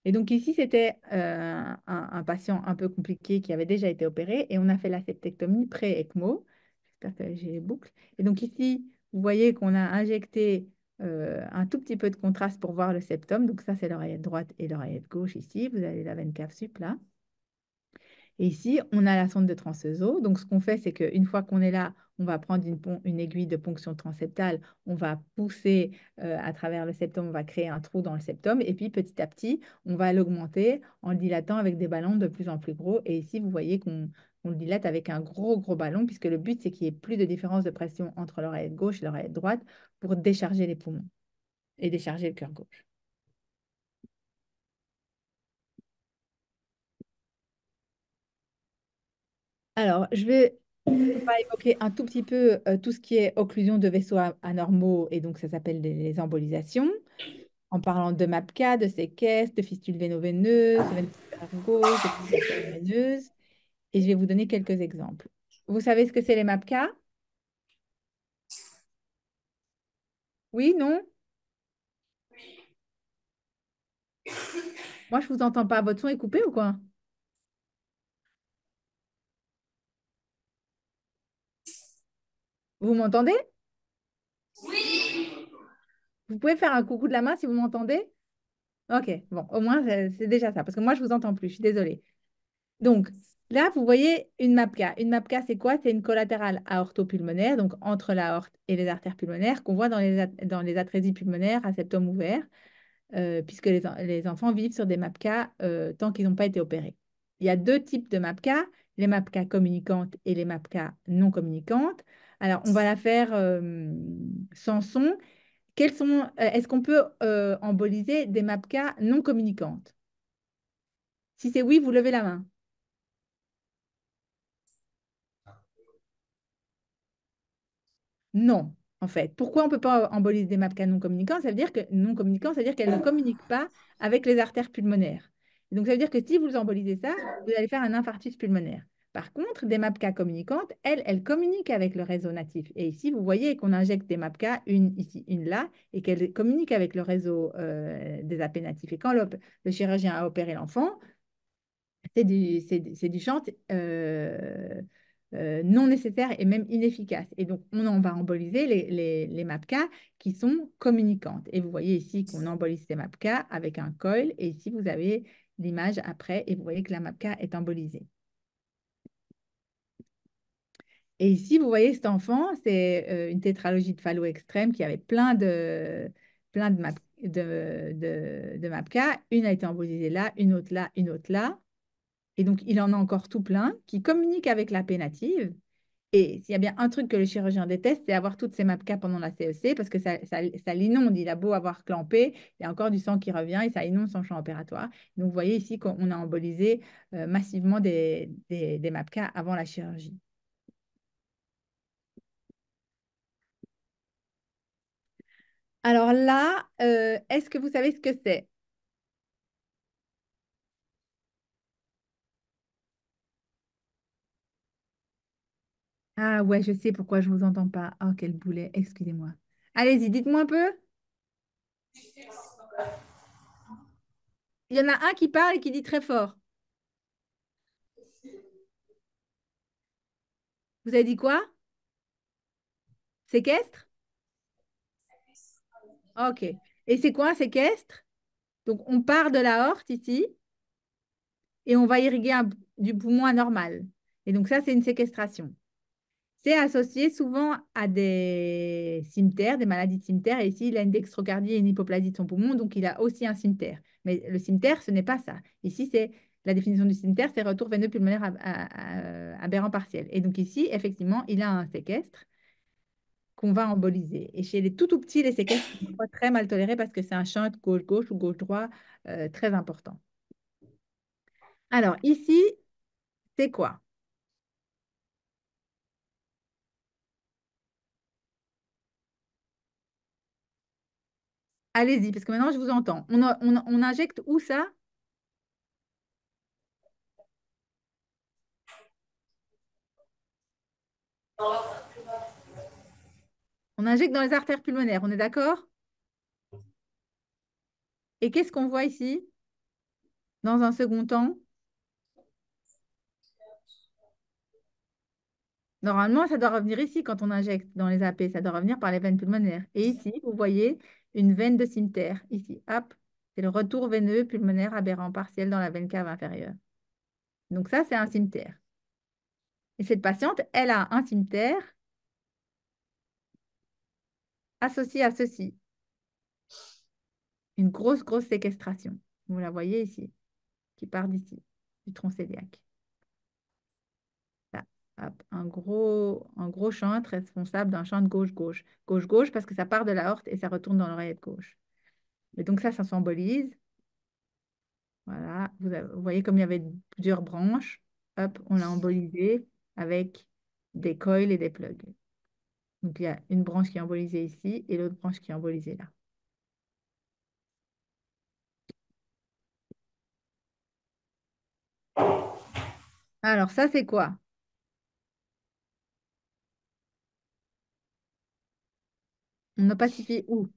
Et donc ici, c'était un patient un peu compliqué qui avait déjà été opéré et on a fait la septectomie pré-ECMO. J'espère que j'ai les boucles. Et donc ici, vous voyez qu'on a injecté un tout petit peu de contraste pour voir le septum. Donc ça, c'est l'oreillette droite et l'oreillette gauche ici. Vous avez la veine cave sup là. Et ici, on a la sonde de transceso. Donc, ce qu'on fait, c'est qu'une fois qu'on est là, on va prendre une aiguille de ponction transseptale, on va pousser à travers le septum, on va créer un trou dans le septum, et puis petit à petit, on va l'augmenter en le dilatant avec des ballons de plus en plus gros. Et ici, vous voyez qu'on le dilate avec un gros, gros ballon, puisque le but, c'est qu'il n'y ait plus de différence de pression entre l'oreillette gauche et l'oreillette droite pour décharger les poumons et décharger le cœur gauche. Alors, on va évoquer un tout petit peu tout ce qui est occlusion de vaisseaux anormaux, et donc ça s'appelle les embolisations, en parlant de MAPK, de séquestres, de fistules véno-veineuses, de veines gauche, de fistules artério-veineuses, et je vais vous donner quelques exemples. Vous savez ce que c'est les MAPK? Oui, non? Moi, je vous entends pas. Votre son est coupé ou quoi? Vous m'entendez? Vous pouvez faire un coucou de la main si vous m'entendez? Ok, bon, au moins, c'est déjà ça, parce que moi, je vous entends plus, je suis désolée. Donc, là, vous voyez une MAPK. Une MAPK, c'est quoi? C'est une collatérale aortopulmonaire, donc entre l'aorte et les artères pulmonaires, qu'on voit dans les atrésies pulmonaires à septum ouvert, puisque les enfants vivent sur des MAPK tant qu'ils n'ont pas été opérés. Il y a deux types de MAPK. les MAPK communicantes et les MAPK non communicantes. Alors, on va la faire sans son. Est-ce qu'on peut emboliser des MAPK non communicantes? Si c'est oui, vous levez la main. Non, en fait. Pourquoi on ne peut pas emboliser des MAPK non communicants? Ça veut dire que non communicants, ça veut dire qu'elles ne communiquent pas avec les artères pulmonaires. Et donc, ça veut dire que si vous embolisez ça, vous allez faire un infarctus pulmonaire. Par contre, des MAPK communicantes, elles communiquent avec le réseau natif. Et ici, vous voyez qu'on injecte des MAPK, une ici, une là, et qu'elles communiquent avec le réseau des AP natifs. Et quand le chirurgien a opéré l'enfant, c'est du chant non nécessaire et même inefficace. Et donc, on en va emboliser les MAPK qui sont communicantes. Et vous voyez ici qu'on embolise ces MAPK avec un coil. Et ici, vous avez l'image après et vous voyez que la MAPK est embolisée. Et ici, vous voyez cet enfant, c'est une tétralogie de Fallot extrême qui avait plein de MAPK. Une a été embolisée là, une autre là, une autre là. Et donc, il en a encore tout plein qui communiquent avec la native. Et s'il y a bien un truc que le chirurgien déteste, c'est avoir toutes ces MAPK pendant la CEC parce que ça l'inonde. Il a beau avoir clampé, il y a encore du sang qui revient et ça inonde son champ opératoire. Donc, vous voyez ici qu'on a embolisé massivement des MAPK avant la chirurgie. Alors là, est-ce que vous savez ce que c'est? Ah ouais, je sais pourquoi je ne vous entends pas. Oh, quel boulet, excusez-moi. Allez-y, dites-moi un peu. Il y en a un qui parle et qui dit très fort. Vous avez dit quoi? Séquestre? Ok. Et c'est quoi un séquestre? Donc, on part de la horte ici et on va irriguer du poumon anormal. Et donc, ça, c'est une séquestration. C'est associé souvent à des cimeterres, des maladies de cimeterre. Et ici, il a une dextrocardie et une hypoplasie de son poumon, donc il a aussi un cimeterre. Mais le cimeterre, ce n'est pas ça. Ici, c'est la définition du cimeterre, c'est retour veineux pulmonaire aberrant partiel. Et donc ici, effectivement, il a un séquestre qu'on va emboliser. Et chez les tout petits, les séquestres sont parfois très mal tolérés parce que c'est un shunt gauche-gauche ou gauche-droit très important. Alors, ici, c'est quoi? Allez-y, parce que maintenant, je vous entends. On injecte où ça? On injecte dans les artères pulmonaires, on est d'accord? Et qu'est-ce qu'on voit ici? Dans un second temps, normalement, ça doit revenir ici quand on injecte dans les AP, ça doit revenir par les veines pulmonaires. Et ici, vous voyez une veine de cimeterre. Ici, hop, c'est le retour veineux pulmonaire aberrant partiel dans la veine cave inférieure. Donc ça, c'est un cimeterre. Et cette patiente, elle a un cimeterre associé à ceci, une grosse, grosse séquestration. Vous la voyez ici, qui part d'ici, du tronc cœliaque. Là, hop, un gros chantre responsable d'un chantre gauche-gauche. Gauche-gauche parce que ça part de la horte et ça retourne dans l'oreillette gauche. Et donc ça s'embolise. Voilà, vous voyez comme il y avait plusieurs branches. Hop, on l'a embolisé avec des coils et des plugs. Donc il y a une branche qui est embolisée ici et l'autre branche qui est embolisée là. Alors ça, c'est quoi? On opacifie où?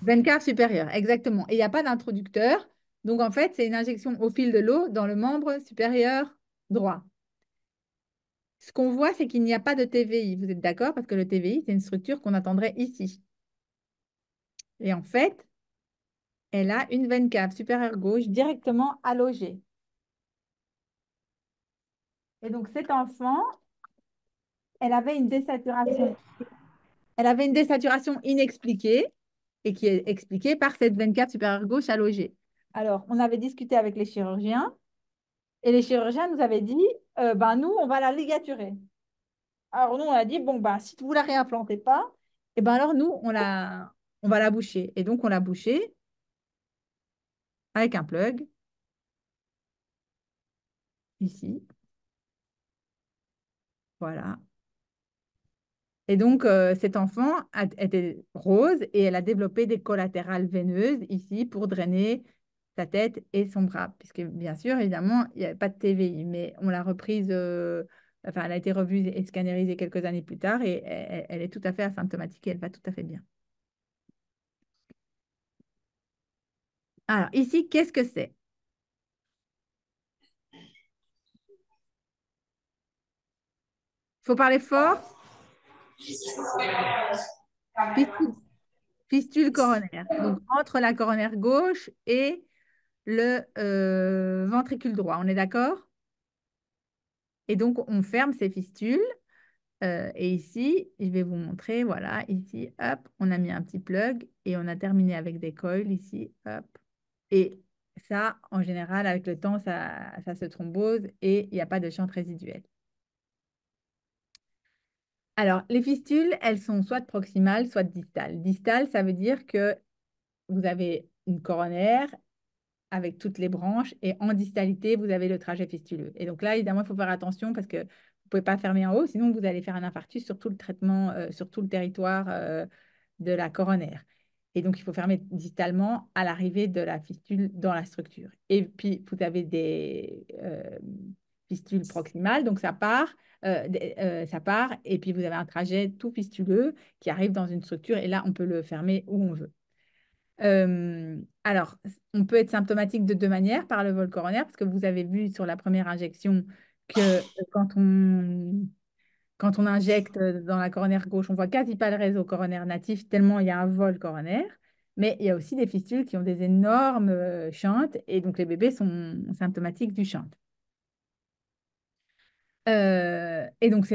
Veine cave supérieure, exactement. Et il n'y a pas d'introducteur. Donc en fait, c'est une injection au fil de l'eau dans le membre supérieur droit. Ce qu'on voit, c'est qu'il n'y a pas de TVI. Vous êtes d'accord? Parce que le TVI, c'est une structure qu'on attendrait ici. Et en fait, elle a une veine cave supérieure gauche directement allogée. Et donc, cet enfant, elle avait une désaturation. Elle avait une désaturation inexpliquée et qui est expliquée par cette veine cave supérieure gauche allogée. Alors, on avait discuté avec les chirurgiens et les chirurgiens nous avaient dit, ben nous, on va la ligaturer. Alors, nous, on a dit, bon, ben, si vous ne la réimplantez pas, et ben alors, nous, on va la boucher. Et donc, on l'a bouchée avec un plug, ici. Voilà. Et donc, cet enfant était rose et elle a développé des collatérales veineuses ici pour drainer sa tête et son bras. Puisque, bien sûr, évidemment, il n'y avait pas de TVI, mais on l'a reprise, enfin, elle a été revue et scannérisée quelques années plus tard et elle est tout à fait asymptomatique et elle va tout à fait bien. Alors, ici, qu'est-ce que c'est? Il faut parler fort. Fistule, fistule coronaire. Donc, entre la coronaire gauche et le ventricule droit. On est d'accord? Et donc, on ferme ces fistules. Et ici, je vais vous montrer, voilà, ici, hop, on a mis un petit plug et on a terminé avec des coils ici, hop. Et ça, en général, avec le temps, ça se thrombose et il n'y a pas de chante résiduelle. Alors, les fistules, elles sont soit proximales, soit distales. Distales, ça veut dire que vous avez une coronaire avec toutes les branches et en distalité, vous avez le trajet fistuleux. Et donc là, évidemment, il faut faire attention parce que vous ne pouvez pas fermer en haut, sinon vous allez faire un infarctus sur tout le traitement, sur tout le territoire de la coronaire. Et donc, il faut fermer distalement à l'arrivée de la fistule dans la structure. Et puis, vous avez des fistules proximales, donc ça part, et puis vous avez un trajet tout fistuleux qui arrive dans une structure, et là, on peut le fermer où on veut. Alors, on peut être symptomatique de deux manières par le vol coronaire, parce que vous avez vu sur la première injection que quand on injecte dans la coronaire gauche, on voit quasi pas le réseau coronaire natif, tellement il y a un vol coronaire. Mais il y a aussi des fistules qui ont des énormes shunts, et donc les bébés sont symptomatiques du shunt. Et donc,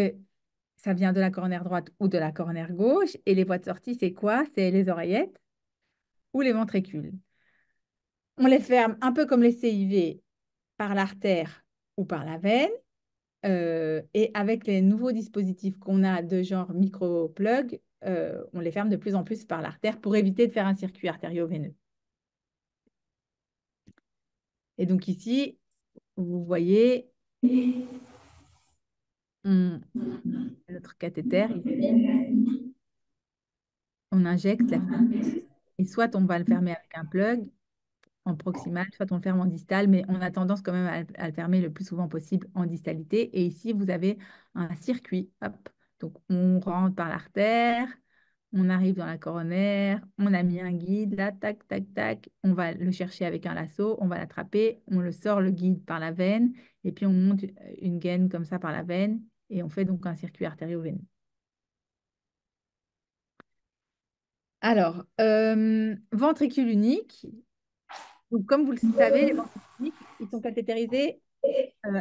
ça vient de la coronaire droite ou de la coronaire gauche. Et les voies de sortie, c'est quoi? C'est les oreillettes ou les ventricules. On les ferme un peu comme les CIV par l'artère ou par la veine. Et avec les nouveaux dispositifs qu'on a de genre micro-plug, on les ferme de plus en plus par l'artère pour éviter de faire un circuit artério-veineux. Et donc ici, vous voyez notre cathéter ici. On injecte la fistule et soit on va le fermer avec un plug en proximal, soit on le ferme en distal, mais on a tendance quand même à le fermer le plus souvent possible en distalité. Et ici, vous avez un circuit. Hop. Donc, on rentre par l'artère, on arrive dans la coronaire, on a mis un guide, là, tac, tac, tac. On va le chercher avec un lasso, on va l'attraper, on le sort le guide par la veine, et puis on monte une gaine comme ça par la veine, et on fait donc un circuit artério-veineux. Alors, ventricule unique. Donc, comme vous le savez, les ventricules uniques, ils sont cathétérisés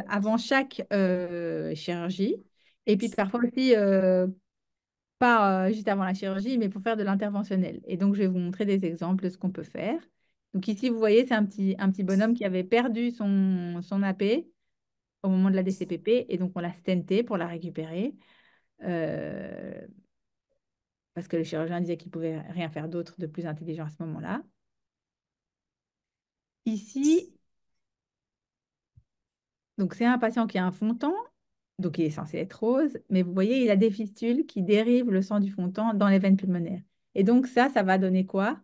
avant chaque chirurgie. Et puis parfois aussi, pas juste avant la chirurgie, mais pour faire de l'interventionnel. Et donc, je vais vous montrer des exemples de ce qu'on peut faire. Donc ici, vous voyez, c'est un petit bonhomme qui avait perdu son AP au moment de la DCPP. Et donc, on l'a stenté pour la récupérer. euh, Parce que le chirurgien disait qu'il ne pouvait rien faire d'autre de plus intelligent à ce moment-là. Ici, donc c'est un patient qui a un fontan. Donc, il est censé être rose, mais vous voyez, il a des fistules qui dérivent le sang du fontan dans les veines pulmonaires. Et donc, ça va donner quoi?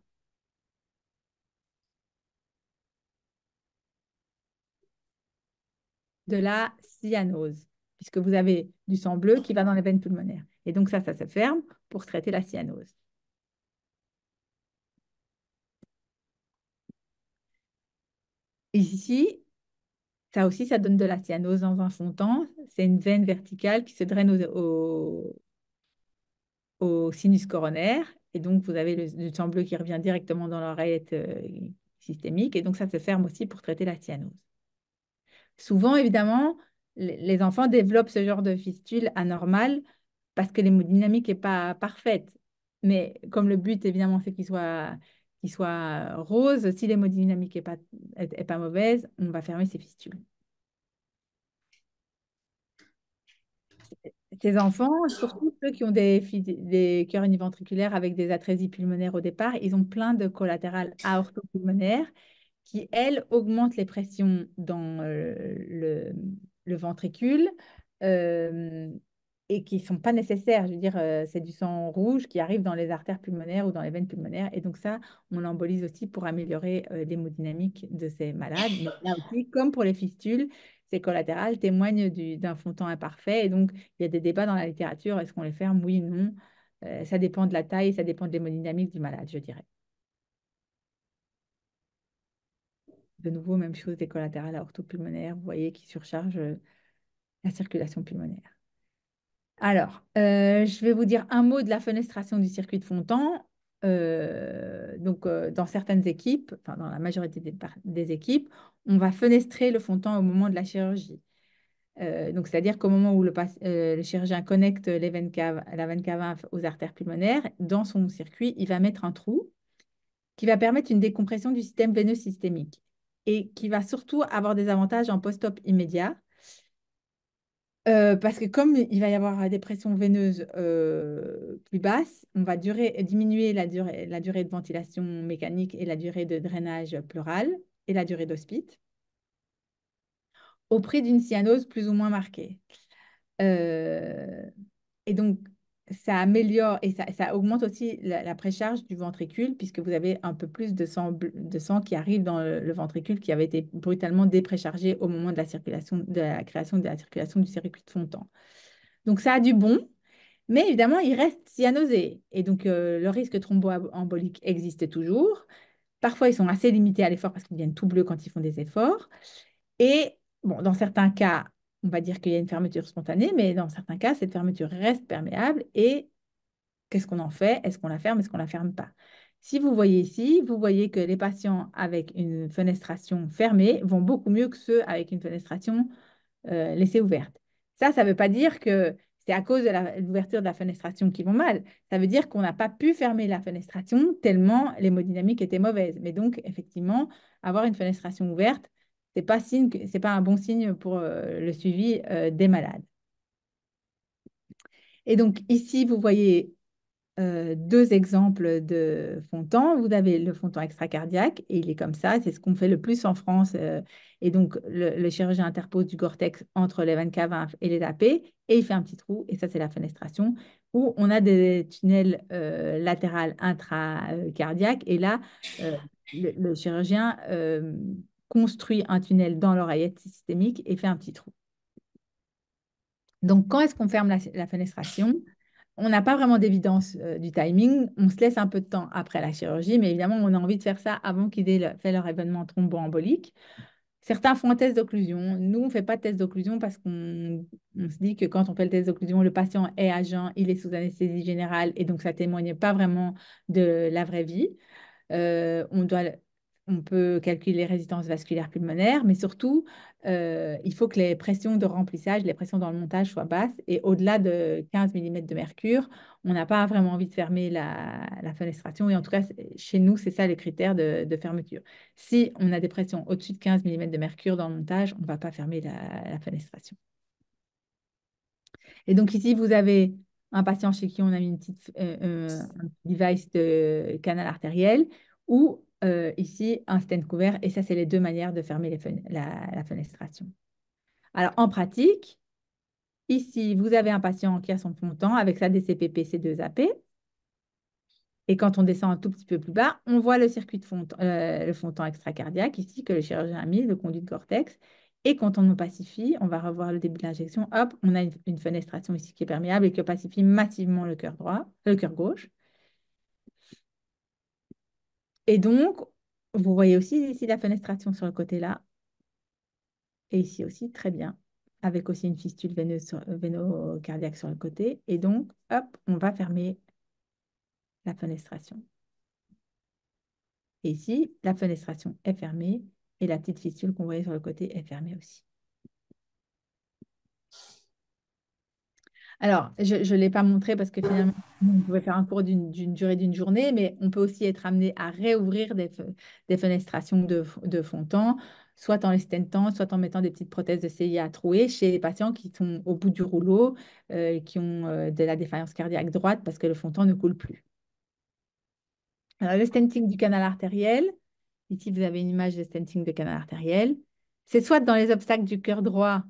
De la cyanose, puisque vous avez du sang bleu qui va dans les veines pulmonaires. Et donc, ça se ferme pour traiter la cyanose. Ici, ça aussi, ça donne de la cyanose dans un fontan. C'est une veine verticale qui se draine au sinus coronaire. Et donc, vous avez le sang bleu qui revient directement dans l'oreillette systémique. Et donc, ça se ferme aussi pour traiter la cyanose. Souvent, évidemment, les enfants développent ce genre de fistule anormale parce que l'hémodynamique n'est pas parfaite. Mais comme le but, évidemment, c'est qu'il soit qui soit rose. Si l'hémodynamique est pas mauvaise, on va fermer ces fistules. Ces enfants, surtout ceux qui ont des cœurs univentriculaires avec des atrésies pulmonaires au départ, ils ont plein de collatérales aortopulmonaires qui, elles, augmentent les pressions dans le ventricule euh, et qui ne sont pas nécessaires. Je veux dire, c'est du sang rouge qui arrive dans les artères pulmonaires ou dans les veines pulmonaires. Et donc ça, on l'embolise aussi pour améliorer l'hémodynamique de ces malades. Mais là aussi, comme pour les fistules, ces collatérales témoignent d'un fond-temps imparfait. Et donc, il y a des débats dans la littérature. Est-ce qu'on les ferme? Oui, non. Ça dépend de la taille, ça dépend de l'hémodynamique du malade, je dirais. De nouveau, même chose des collatérales orthopulmonaires, vous voyez, qui surchargent la circulation pulmonaire. Alors, je vais vous dire un mot de la fenestration du circuit de Fontan. Dans certaines équipes, enfin dans la majorité des équipes, on va fenestrer le Fontan au moment de la chirurgie. Donc, c'est-à-dire qu'au moment où le chirurgien connecte la veine cave aux artères pulmonaires, dans son circuit, il va mettre un trou qui va permettre une décompression du système veineux systémique et qui va surtout avoir des avantages en post-op immédiat. Parce que comme il va y avoir des pressions veineuses plus basses, on va diminuer la durée de ventilation mécanique et la durée de drainage pleural et la durée d'hospite au prix d'une cyanose plus ou moins marquée. Euh, et donc, ça améliore et ça augmente aussi la précharge du ventricule, puisque vous avez un peu plus de sang qui arrive dans le ventricule qui avait été brutalement dépréchargé au moment de la circulation, de la création de la circulation du circuit de Fontan. Donc, ça a du bon, mais évidemment, il reste cyanosé. Et donc, le risque thromboembolique existe toujours. Parfois, ils sont assez limités à l'effort parce qu'ils deviennent tout bleus quand ils font des efforts. Et bon, dans certains cas, on va dire qu'il y a une fermeture spontanée, mais dans certains cas, cette fermeture reste perméable. Et qu'est-ce qu'on en fait? Est-ce qu'on la ferme? Est-ce qu'on la ferme pas? Si vous voyez ici, vous voyez que les patients avec une fenestration fermée vont beaucoup mieux que ceux avec une fenestration laissée ouverte. Ça ne veut pas dire que c'est à cause de l'ouverture de la fenestration qu'ils vont mal. Ça veut dire qu'on n'a pas pu fermer la fenestration tellement l'hémodynamique était mauvaise. Mais donc, effectivement, avoir une fenestration ouverte, c'est pas un bon signe pour le suivi des malades. Et donc, ici, vous voyez deux exemples de Fontan. Vous avez le Fontan extracardiaque et il est comme ça. C'est ce qu'on fait le plus en France. Et donc, le chirurgien interpose du Gore-Tex entre les veines caves et les AP et il fait un petit trou. Et ça, c'est la fenestration où on a des tunnels latérales intracardiaques. Et là, le chirurgien construit un tunnel dans l'oreillette systémique et fait un petit trou. Donc, quand est-ce qu'on ferme la fenestration? On n'a pas vraiment d'évidence du timing. On se laisse un peu de temps après la chirurgie, mais évidemment, on a envie de faire ça avant qu'ils aient fait leur événement thromboembolique. Certains font un test d'occlusion. Nous, on ne fait pas de test d'occlusion parce qu'on se dit que quand on fait le test d'occlusion, le patient est à jeun, il est sous anesthésie générale et donc ça ne témoigne pas vraiment de la vraie vie. Euh, on doit, on peut calculer les résistances vasculaires pulmonaires, mais surtout, il faut que les pressions de remplissage, les pressions dans le montage soient basses. Et au-delà de 15 mm de mercure, on n'a pas vraiment envie de fermer la fenestration. Et en tout cas, chez nous, c'est ça les critères de fermeture. Si on a des pressions au-dessus de 15 mm de mercure dans le montage, on ne va pas fermer la fenestration. Et donc ici, vous avez un patient chez qui on a mis un petit device de canal artériel ou ici un stent couvert. Et ça, c'est les deux manières de fermer la fenestration. Alors, en pratique, ici, vous avez un patient qui a son fond-temps avec sa DCPP C2AP. Et quand on descend un tout petit peu plus bas, on voit le circuit de le fond-temps extracardiaque ici que le chirurgien a mis, le conduit de cortex. Et quand on opacifie, on va revoir le début de l'injection. Hop, on a une fenestration ici qui est perméable et qui opacifie massivement le cœur droit, le cœur gauche. Et donc, vous voyez aussi ici la fenestration sur le côté là. Et ici aussi, très bien. Avec aussi une fistule véno-cardiaque sur le côté. Et donc, hop, on va fermer la fenestration. Et ici, la fenestration est fermée et la petite fistule qu'on voyait sur le côté est fermée aussi. Alors, je ne l'ai pas montré parce que finalement, on pouvait faire un cours d'une durée d'une journée, mais on peut aussi être amené à réouvrir des fenestrations de fond de teint, soit en les stentant, soit en mettant des petites prothèses de CIA trouées chez les patients qui sont au bout du rouleau, qui ont de la défaillance cardiaque droite parce que le fond de teint ne coule plus. Alors, le stenting du canal artériel, ici vous avez une image de stenting de canal artériel, c'est soit dans les obstacles du cœur droit,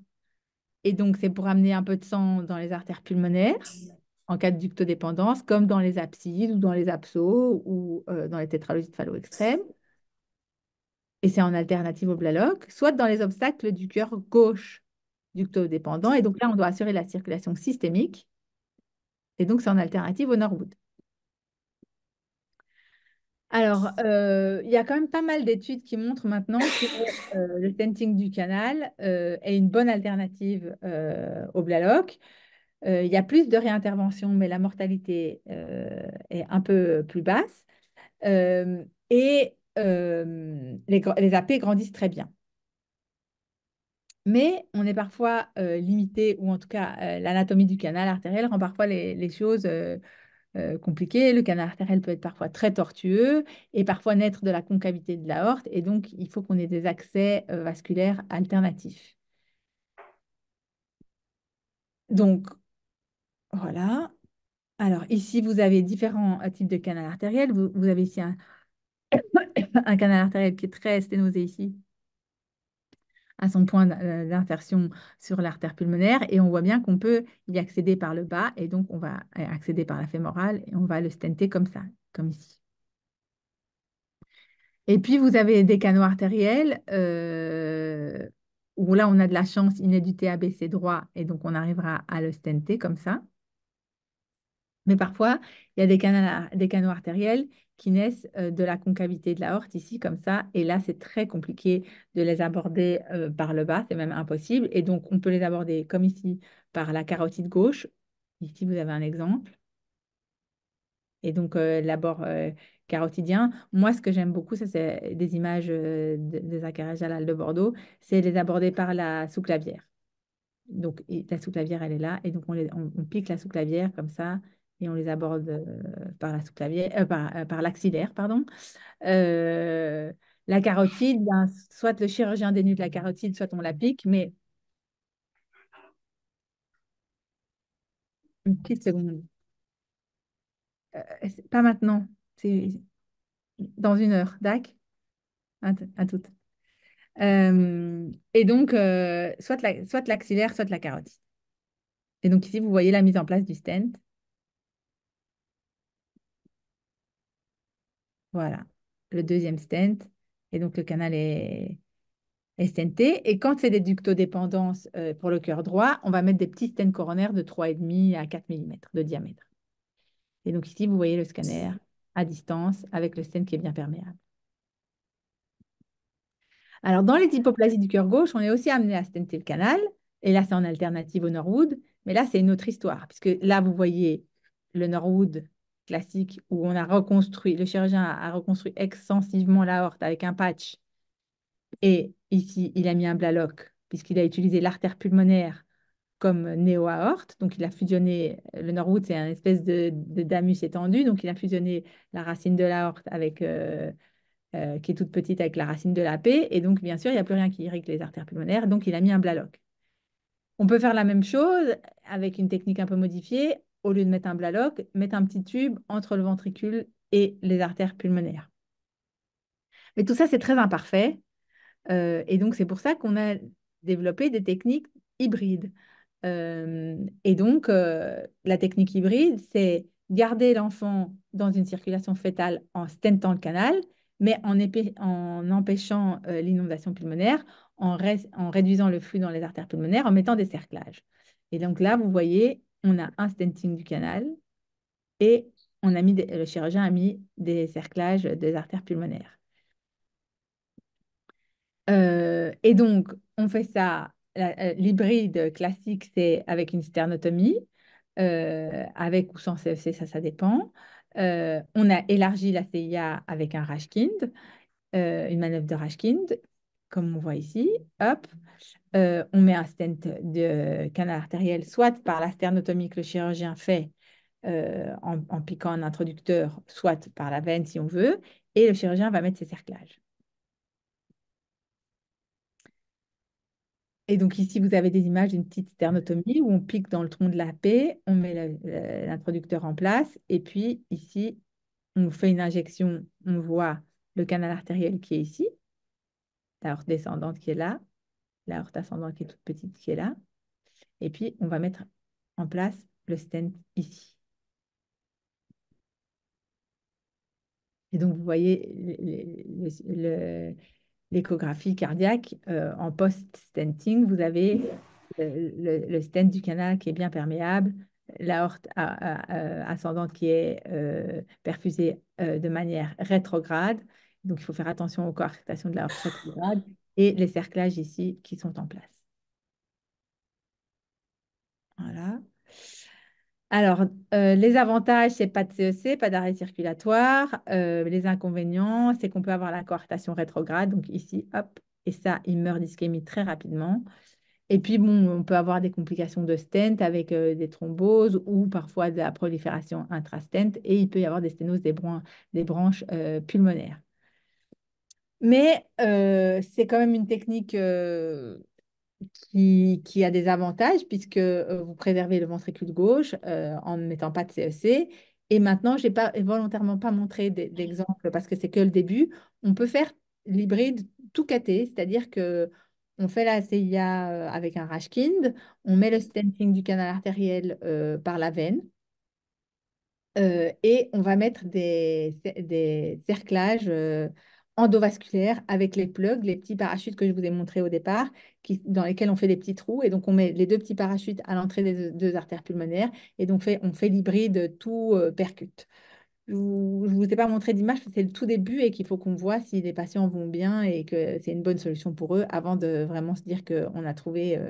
et donc c'est pour amener un peu de sang dans les artères pulmonaires en cas de ductodépendance, comme dans les abscisses ou dans les absos ou dans les tétralogies de Fallot extrêmes. Et c'est en alternative au Blaloc, soit dans les obstacles du cœur gauche ductodépendant. Et donc là, on doit assurer la circulation systémique. Et donc, c'est en alternative au Norwood. Alors, il y a quand même pas mal d'études qui montrent maintenant que le stenting du canal est une bonne alternative au Blaloc. Il y a plus de réintervention, mais la mortalité est un peu plus basse. Les AP grandissent très bien. Mais on est parfois limité, ou en tout cas, l'anatomie du canal artériel rend parfois les choses compliquées. Le canal artériel peut être parfois très tortueux et parfois naître de la concavité de l'aorte. Et donc, il faut qu'on ait des accès vasculaires alternatifs. Donc, voilà. Alors, ici, vous avez différents types de canal artériel. Vous avez ici un canal artériel qui est très sténosé ici, à son point d'insertion sur l'artère pulmonaire. Et on voit bien qu'on peut y accéder par le bas. Et donc, on va accéder par la fémorale et on va le stenter comme ça, comme ici. Et puis, vous avez des canaux artériels où là, on a de la chance, il est du TABC droit. Et donc, on arrivera à le stenter comme ça. Mais parfois, il y a des canaux artériels qui naissent de la concavité de l'aorte, ici, comme ça. Et là, c'est très compliqué de les aborder par le bas, c'est même impossible. Et donc, on peut les aborder comme ici, par la carotide gauche. Ici, vous avez un exemple. Et donc, l'abord carotidien. Moi, ce que j'aime beaucoup, ça, c'est des images de Zachary Jalal de Bordeaux, c'est les aborder par la sous-clavière. Donc, la sous-clavière, elle est là. Et donc, on pique la sous-clavière comme ça et on les aborde par la sous-clavière, par l'axillaire, pardon. Euh, la carotide, ben, soit le chirurgien dénude la carotide, soit on la pique, mais une petite seconde. Pas maintenant, c'est dans une heure, d'accord? À toute. Et donc, soit l'axillaire, soit la carotide. Et donc, ici, vous voyez la mise en place du stent. Voilà, le deuxième stent. Et donc, le canal est stenté. Et quand c'est des ductodépendances pour le cœur droit, on va mettre des petits stents coronaires de 3,5 à 4 mm de diamètre. Et donc, ici, vous voyez le scanner à distance avec le stent qui est bien perméable. Alors, dans les hypoplasies du cœur gauche, on est aussi amené à stenter le canal. Et là, c'est en alternative au Norwood. Mais là, c'est une autre histoire, puisque là, vous voyez le Norwood classique où on a reconstruit, le chirurgien a reconstruit extensivement l'aorte avec un patch. Et ici, il a mis un Blaloc, puisqu'il a utilisé l'artère pulmonaire comme néo-aorte. Donc, il a fusionné, le Norwood, c'est un espèce de damus étendu. Donc, il a fusionné la racine de l'aorte avec qui est toute petite avec la racine de la paix. Et donc, bien sûr, il n'y a plus rien qui irrigue les artères pulmonaires. Donc, il a mis un Blaloc. On peut faire la même chose avec une technique un peu modifiée. Au lieu de mettre un Blaloc, mettre un petit tube entre le ventricule et les artères pulmonaires. Mais tout ça, c'est très imparfait. Et donc, c'est pour ça qu'on a développé des techniques hybrides. Et donc, la technique hybride, c'est garder l'enfant dans une circulation fœtale en stentant le canal, mais en empêchant l'inondation pulmonaire, en réduisant le flux dans les artères pulmonaires, en mettant des cerclages. Et donc là, vous voyez, on a un stenting du canal et le chirurgien a mis des cerclages des artères pulmonaires. Et donc, on fait ça, l'hybride classique, c'est avec une sternotomie, avec ou sans CEC, ça dépend. On a élargi la CIA avec un Rashkind, une manœuvre de Rashkind. comme on voit ici. Hop, on met un stent de canal artériel, soit par la sternotomie que le chirurgien fait en piquant un introducteur, soit par la veine si on veut, et le chirurgien va mettre ses cerclages. Et donc ici, vous avez des images d'une petite sternotomie où on pique dans le tronc de la paix, on met l'introducteur en place, et puis ici, on fait une injection, on voit le canal artériel qui est ici, l'aorte descendante qui est là, l'aorte ascendante qui est toute petite qui est là, et puis on va mettre en place le stent ici. Et donc, vous voyez l'échographie cardiaque en post-stenting. Vous avez le stent du canal qui est bien perméable, l'aorte ascendante qui est perfusée de manière rétrograde. Donc, il faut faire attention aux coarctations de l'aorte rétrograde et les cerclages ici qui sont en place. Voilà. Alors, les avantages, c'est pas de CEC, pas d'arrêt circulatoire. Les inconvénients, c'est qu'on peut avoir la coarctation rétrograde. Donc ici, hop, et ça, il meurt d'ischémie très rapidement. Et puis, bon, on peut avoir des complications de stent avec des thromboses ou parfois de la prolifération intra-stent. Et il peut y avoir des sténoses des branches pulmonaires. Mais c'est quand même une technique qui a des avantages puisque vous préservez le ventricule gauche en ne mettant pas de CEC. Et maintenant, je n'ai pas volontairement pas montré d'exemple parce que c'est que le début. On peut faire l'hybride tout caté, c'est-à-dire que on fait la CIA avec un Rashkind, on met le stenting du canal artériel par la veine. Et on va mettre des cerclages endovasculaires avec les plugs, les petits parachutes que je vous ai montrés au départ, dans lesquels on fait des petits trous. Et donc, on met les deux petits parachutes à l'entrée des deux artères pulmonaires. Et donc, on fait l'hybride tout percute. Je ne vous ai pas montré d'image, parce que c'est le tout début et qu'il faut qu'on voit si les patients vont bien et que c'est une bonne solution pour eux avant de vraiment se dire qu'on a trouvé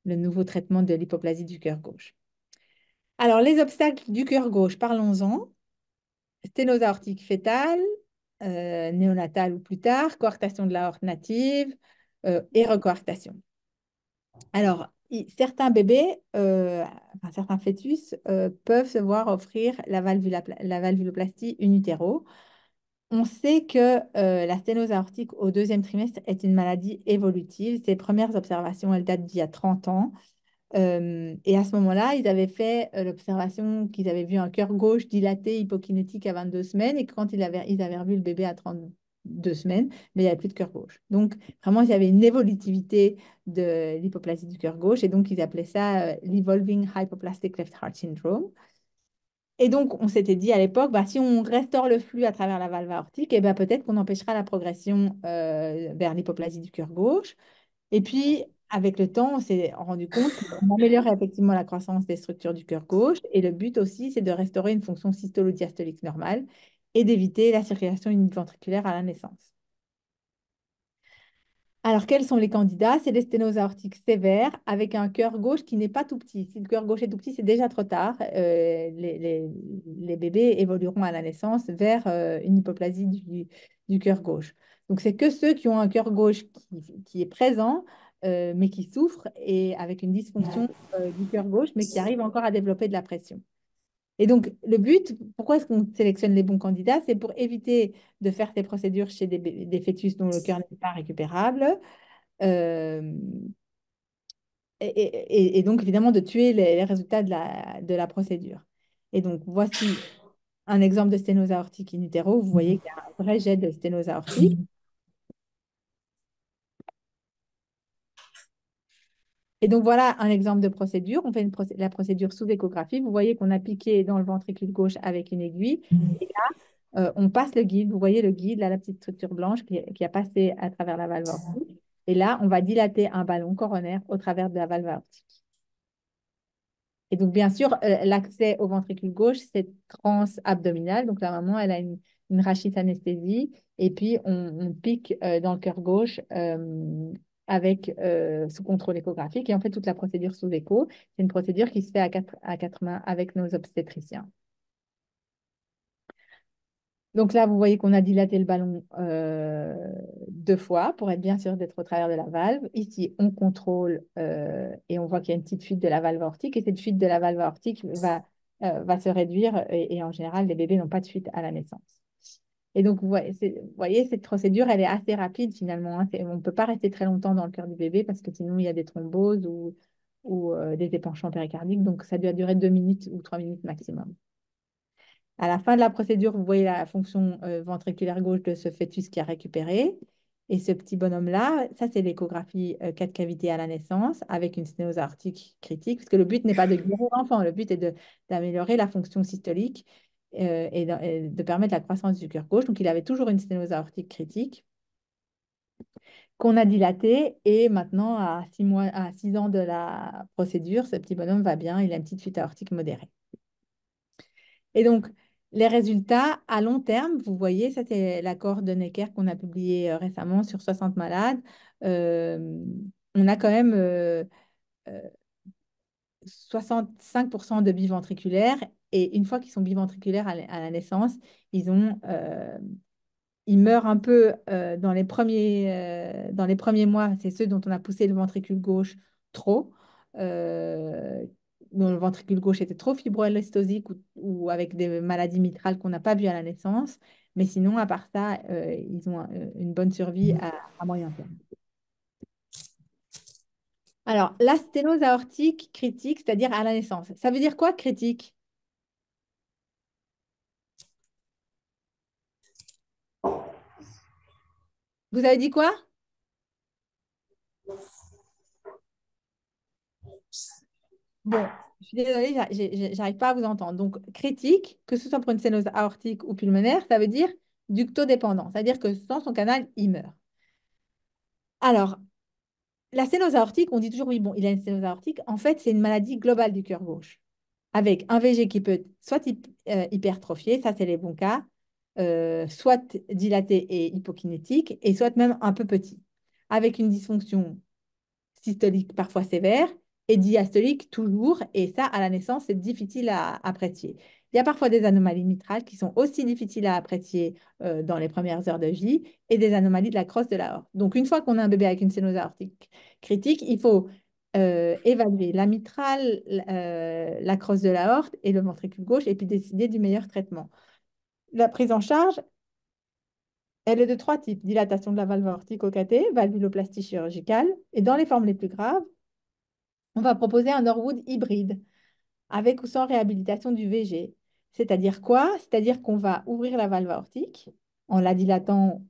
le nouveau traitement de l'hypoplasie du cœur gauche. Alors, les obstacles du cœur gauche, parlons-en. Sténose aortique fétale, néonatale ou plus tard, coarctation de l'aorte native et recoarctation. Alors, certains bébés, enfin, certains fœtus peuvent se voir offrir la valvuloplastie in utero. On sait que la sténose aortique au deuxième trimestre est une maladie évolutive. Ces premières observations, elles datent d'il y a 30 ans. Et à ce moment-là, ils avaient fait l'observation qu'ils avaient vu un cœur gauche dilaté, hypokinétique à 22 semaines, et quand ils avaient revu le bébé à 32 semaines, mais il n'y avait plus de cœur gauche. Donc, vraiment, il y avait une évolutivité de l'hypoplasie du cœur gauche, et donc ils appelaient ça l'Evolving Hypoplastic Left Heart Syndrome. Et donc, on s'était dit à l'époque, bah, si on restaure le flux à travers la valve aortique, et bah, peut-être qu'on empêchera la progression vers l'hypoplasie du cœur gauche. Et puis, avec le temps, on s'est rendu compte qu'on améliore effectivement la croissance des structures du cœur gauche. Et le but aussi, c'est de restaurer une fonction systolo-diastolique normale et d'éviter la circulation univentriculaire à la naissance. Alors, quels sont les candidats? C'est les sténoses aortiques sévères avec un cœur gauche qui n'est pas tout petit. Si le cœur gauche est tout petit, c'est déjà trop tard. Les bébés évolueront à la naissance vers une hypoplasie du cœur gauche. Donc, c'est que ceux qui ont un cœur gauche qui est présent, mais qui souffrent et avec une dysfonction du cœur gauche, mais qui arrivent encore à développer de la pression. Et donc, le but, pourquoi est-ce qu'on sélectionne les bons candidats? C'est pour éviter de faire ces procédures chez des fœtus dont le cœur n'est pas récupérable. euh, et donc, évidemment, de tuer les résultats de la procédure. Et donc, voici un exemple de sténose aortique in utero. Vous voyez qu'il y a un vrai jet de sténose aortique. Et donc, voilà un exemple de procédure. On fait la procédure sous échographie. Vous voyez qu'on a piqué dans le ventricule gauche avec une aiguille. Et là, on passe le guide. Vous voyez le guide, là, la petite structure blanche qui a passé à travers la valve aortique. Et là, on va dilater un ballon coronaire au travers de la valve aortique. Et donc, bien sûr, l'accès au ventricule gauche, c'est transabdominal. Donc, la maman, elle a une rachis anesthésie. Et puis, on pique dans le cœur gauche avec sous contrôle échographique. Et on fait toute la procédure sous écho. C'est une procédure qui se fait à quatre mains avec nos obstétriciens. Donc là, vous voyez qu'on a dilaté le ballon deux fois pour être bien sûr d'être au travers de la valve. Ici, on contrôle et on voit qu'il y a une petite fuite de la valve aortique et cette fuite de la valve aortique va se réduire et en général, les bébés n'ont pas de fuite à la naissance. Et donc, vous voyez, cette procédure, elle est assez rapide finalement, hein. On ne peut pas rester très longtemps dans le cœur du bébé parce que sinon, il y a des thromboses ou des épanchements péricardiques. Donc, ça doit durer 2 minutes ou 3 minutes maximum. À la fin de la procédure, vous voyez la fonction ventriculaire gauche de ce fœtus qui a récupéré. Et ce petit bonhomme-là, ça, c'est l'échographie 4 cavités à la naissance avec une sténose aortique critique, parce que le but n'est pas de guérir l'enfant, le but est d'améliorer la fonction systolique et de permettre la croissance du cœur gauche. Donc, il avait toujours une sténose aortique critique qu'on a dilatée. Et maintenant, à 6 mois, à 6 ans de la procédure, ce petit bonhomme va bien, il a une petite fuite aortique modérée. Et donc, les résultats à long terme, vous voyez, ça c'est l'accord de Necker qu'on a publié récemment sur 60 malades. Euh, on a quand même euh, 65% de biventriculaires et une fois qu'ils sont biventriculaires à la naissance, ils meurent un peu dans les premiers mois. C'est ceux dont on a poussé le ventricule gauche trop, euh, dont le ventricule gauche était trop fibroélastosique ou avec des maladies mitrales qu'on n'a pas vues à la naissance. Mais sinon, à part ça, ils ont une bonne survie à moyen terme. Alors, la sténose aortique critique, c'est-à-dire à la naissance. Ça veut dire quoi, critique? Vous avez dit quoi? Bon, je suis désolée, j'arrive pas à vous entendre. Donc, critique, que ce soit pour une sténose aortique ou pulmonaire, ça veut dire ductodépendant. C'est-à-dire que sans son canal, il meurt. Alors, la sténose aortique, on dit toujours, oui, bon, il a une sténose aortique. En fait, c'est une maladie globale du cœur gauche, avec un VG qui peut être soit hypertrophié, ça c'est les bons cas, soit dilaté et hypokinétique, et soit même un peu petit, avec une dysfonction systolique parfois sévère et diastolique toujours. Et ça, à la naissance, c'est difficile à apprécier. Il y a parfois des anomalies mitrales qui sont aussi difficiles à apprécier dans les premières heures de vie et des anomalies de la crosse de l'aorte. Donc, une fois qu'on a un bébé avec une sténose aortique critique, il faut évaluer la mitrale, la crosse de l'aorte et le ventricule gauche et puis décider du meilleur traitement. La prise en charge, elle est de trois types: dilatation de la valve aortique au cathé, valvuloplastie chirurgicale, et dans les formes les plus graves, on va proposer un Norwood hybride avec ou sans réhabilitation du VG. C'est-à-dire quoi? C'est-à-dire qu'on va ouvrir la valve aortique en la dilatant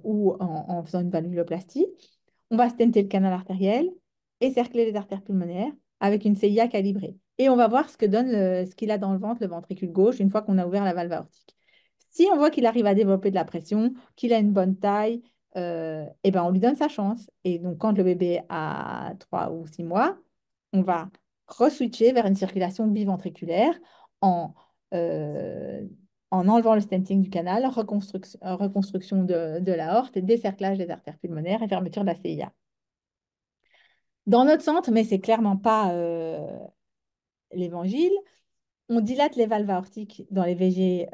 ou en faisant une valvuloplastie. On va stenter le canal artériel et cercler les artères pulmonaires avec une CIA calibrée. Et on va voir ce que donne ce qu'il a dans le ventre, le ventricule gauche, une fois qu'on a ouvert la valve aortique. Si on voit qu'il arrive à développer de la pression, qu'il a une bonne taille, eh ben on lui donne sa chance. Et donc, quand le bébé a 3 ou 6 mois, on va re-switcher vers une circulation biventriculaire en, euh, en enlevant le stenting du canal, reconstruction de l'aorte, décerclage des artères pulmonaires et fermeture de la CIA. Dans notre centre, mais c'est clairement pas l'évangile, on dilate les valves aortiques dans les VG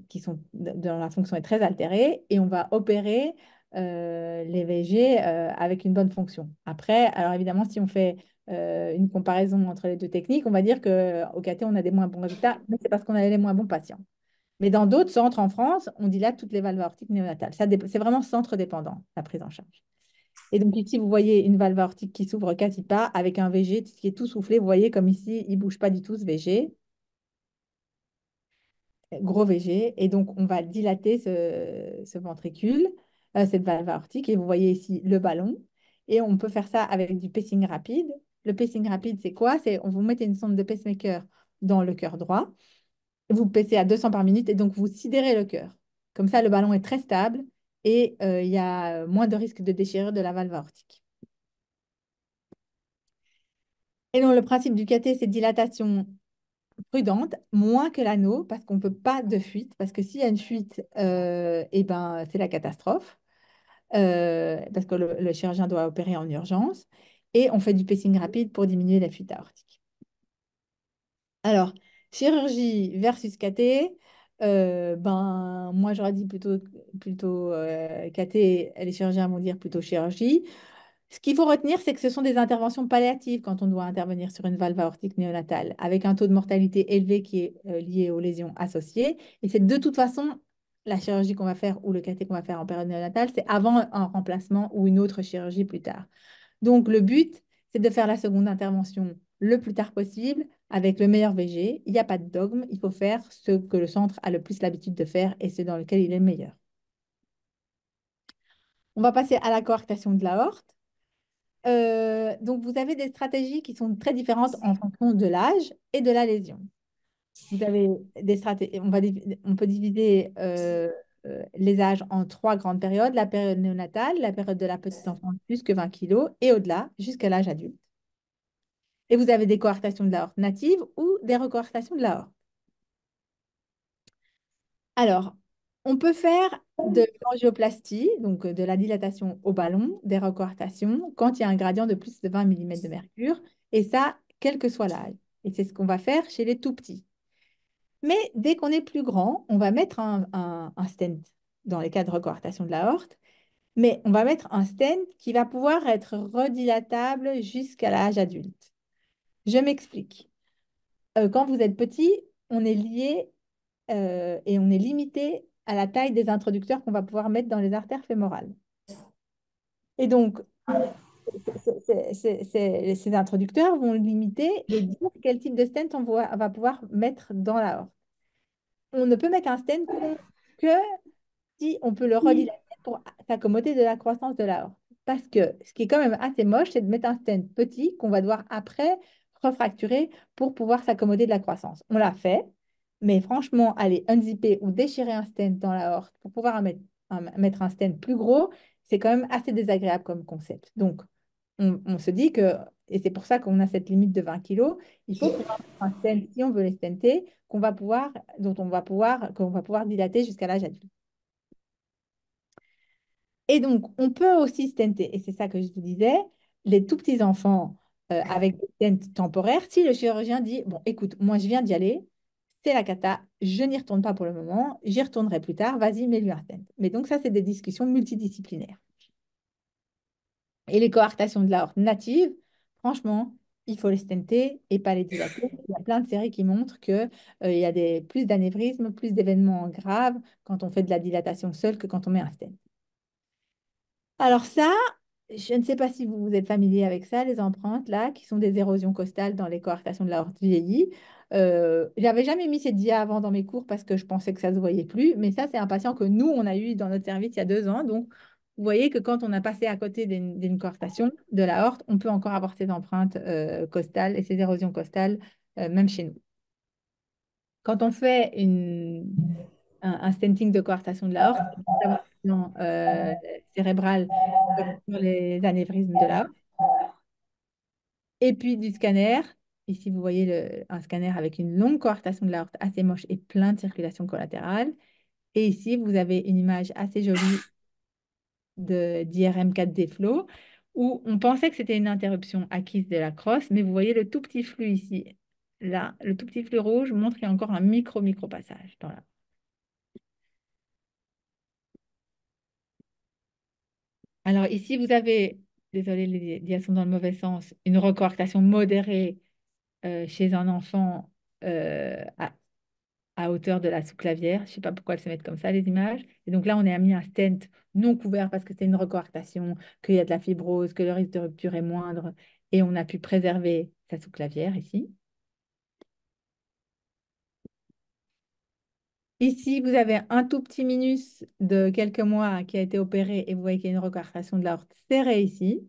qui sont dont la fonction est très altérée et on va opérer les VG avec une bonne fonction. Après, alors évidemment, si on fait une comparaison entre les deux techniques, on va dire qu'au KT, on a des moins bons résultats, mais c'est parce qu'on a les moins bons patients. Mais dans d'autres centres en France, on dilate toutes les valves aortiques néonatales. C'est vraiment centre dépendant, la prise en charge. Et donc ici, vous voyez une valve aortique qui s'ouvre quasi pas avec un VG qui est tout soufflé. Vous voyez comme ici, il ne bouge pas du tout ce VG, gros VG. Et donc, on va dilater ce ventricule, cette valve aortique. Et vous voyez ici le ballon. Et on peut faire ça avec du pacing rapide. Le pacing rapide, c'est quoi? C'est on vous mettez une sonde de pacemaker dans le cœur droit. Vous pacez à 200 par minute et donc vous sidérez le cœur. Comme ça, le ballon est très stable et il y a moins de risque de déchirure de la valve aortique. Et donc, le principe du cathé, c'est dilatation prudente, moins que l'anneau, parce qu'on ne peut pas de fuite, parce que s'il y a une fuite, eh ben, c'est la catastrophe, parce que le chirurgien doit opérer en urgence, et on fait du pacing rapide pour diminuer la fuite aortique. Alors, chirurgie versus cathé, ben, moi, moi j'aurais dit plutôt cathé, les chirurgiens vont dire plutôt chirurgie. Ce qu'il faut retenir, c'est que ce sont des interventions palliatives quand on doit intervenir sur une valve aortique néonatale, avec un taux de mortalité élevé qui est lié aux lésions associées. Et c'est de toute façon la chirurgie qu'on va faire ou le cathé qu'on va faire en période néonatale, c'est avant un remplacement ou une autre chirurgie plus tard. Donc le but, c'est de faire la seconde intervention le plus tard possible avec le meilleur VG. Il n'y a pas de dogme, il faut faire ce que le centre a le plus l'habitude de faire et ce dans lequel il est le meilleur. On va passer à la coarctation de l'aorte. Donc, vous avez des stratégies qui sont très différentes en fonction de l'âge et de la lésion. Vous avez des stratégies, on peut diviser les âges en trois grandes périodes, la période néonatale, la période de la petite enfance plus que 20 kilos et au-delà, jusqu'à l'âge adulte. Et vous avez des coarctations de l'aorte native ou des recoarctations de l'aorte. Alors, on peut faire de l'angioplastie, donc de la dilatation au ballon, des recoartations, quand il y a un gradient de plus de 20 mm de mercure, et ça, quel que soit l'âge. Et c'est ce qu'on va faire chez les tout petits. Mais dès qu'on est plus grand, on va mettre un stent dans les cas de recoartation de l'aorte, mais on va mettre un stent qui va pouvoir être redilatable jusqu'à l'âge adulte. Je m'explique. Quand vous êtes petit, on est lié et on est limité à la taille des introducteurs qu'on va pouvoir mettre dans les artères fémorales. Et donc, ces introducteurs vont limiter et dire quel type de stent va pouvoir mettre dans la horte. On ne peut mettre un stent que si on peut le redilater pour s'accommoder de la croissance de la horte. Parce que ce qui est quand même assez moche, c'est de mettre un stent petit qu'on va devoir après refracturer pour pouvoir s'accommoder de la croissance. On l'a fait, mais franchement, aller unzipper ou déchirer un stent dans la horte pour pouvoir mettre un stent plus gros, c'est quand même assez désagréable comme concept. Donc, on se dit que, et c'est pour ça qu'on a cette limite de 20 kilos, il faut pouvoir mettre un stent, si on veut les stenter, qu'on va pouvoir dilater jusqu'à l'âge adulte. Et donc, on peut aussi stenter, et c'est ça que je vous disais, les tout petits enfants avec des stents temporaires, si le chirurgien dit, bon, écoute, moi je viens d'y aller, c'est la cata, je n'y retourne pas pour le moment, j'y retournerai plus tard, vas-y, mets-lui un stent. Mais donc ça, c'est des discussions multidisciplinaires. Et les coarctations de l'aorte native, franchement, il faut les stenter et pas les dilater. Il y a plein de séries qui montrent qu'il y a plus d'anévrismes, plus d'événements graves quand on fait de la dilatation seule que quand on met un stent. Alors ça, je ne sais pas si vous êtes familier avec ça, les empreintes là, qui sont des érosions costales dans les coarctations de l'aorte vieillie. J'avais jamais mis ces dias avant dans mes cours parce que je pensais que ça se voyait plus, mais ça, c'est un patient que nous, on a eu dans notre service il y a 2 ans. Donc, vous voyez que quand on a passé à côté d'une coarctation de l'aorte, on peut encore avoir ces empreintes costales et ces érosions costales, même chez nous. Quand on fait un stenting de coarctation de l'aorte, c'est d'avoir un bilan cérébral sur les anévrismes de l'aorte. Et puis du scanner. Ici, vous voyez un scanner avec une longue coarctation de l'aorte assez moche et plein de circulation collatérale. Et ici, vous avez une image assez jolie d'IRM4D flow où on pensait que c'était une interruption acquise de la crosse, mais vous voyez le tout petit flux ici. Là, le tout petit flux rouge montre qu'il y a encore un micro passage dans la. Alors ici, vous avez, désolé, les dias sont dans le mauvais sens, une recoarctation modérée chez un enfant à hauteur de la sous-clavière. Je ne sais pas pourquoi elles se mettent comme ça, les images. Et donc là, on a mis un stent non couvert parce que c'est une recoarctation, qu'il y a de la fibrose, que le risque de rupture est moindre. Et on a pu préserver sa sous-clavière ici. Ici, vous avez un tout petit minus de quelques mois qui a été opéré et vous voyez qu'il y a une recoarctation de l'aorte serrée ici,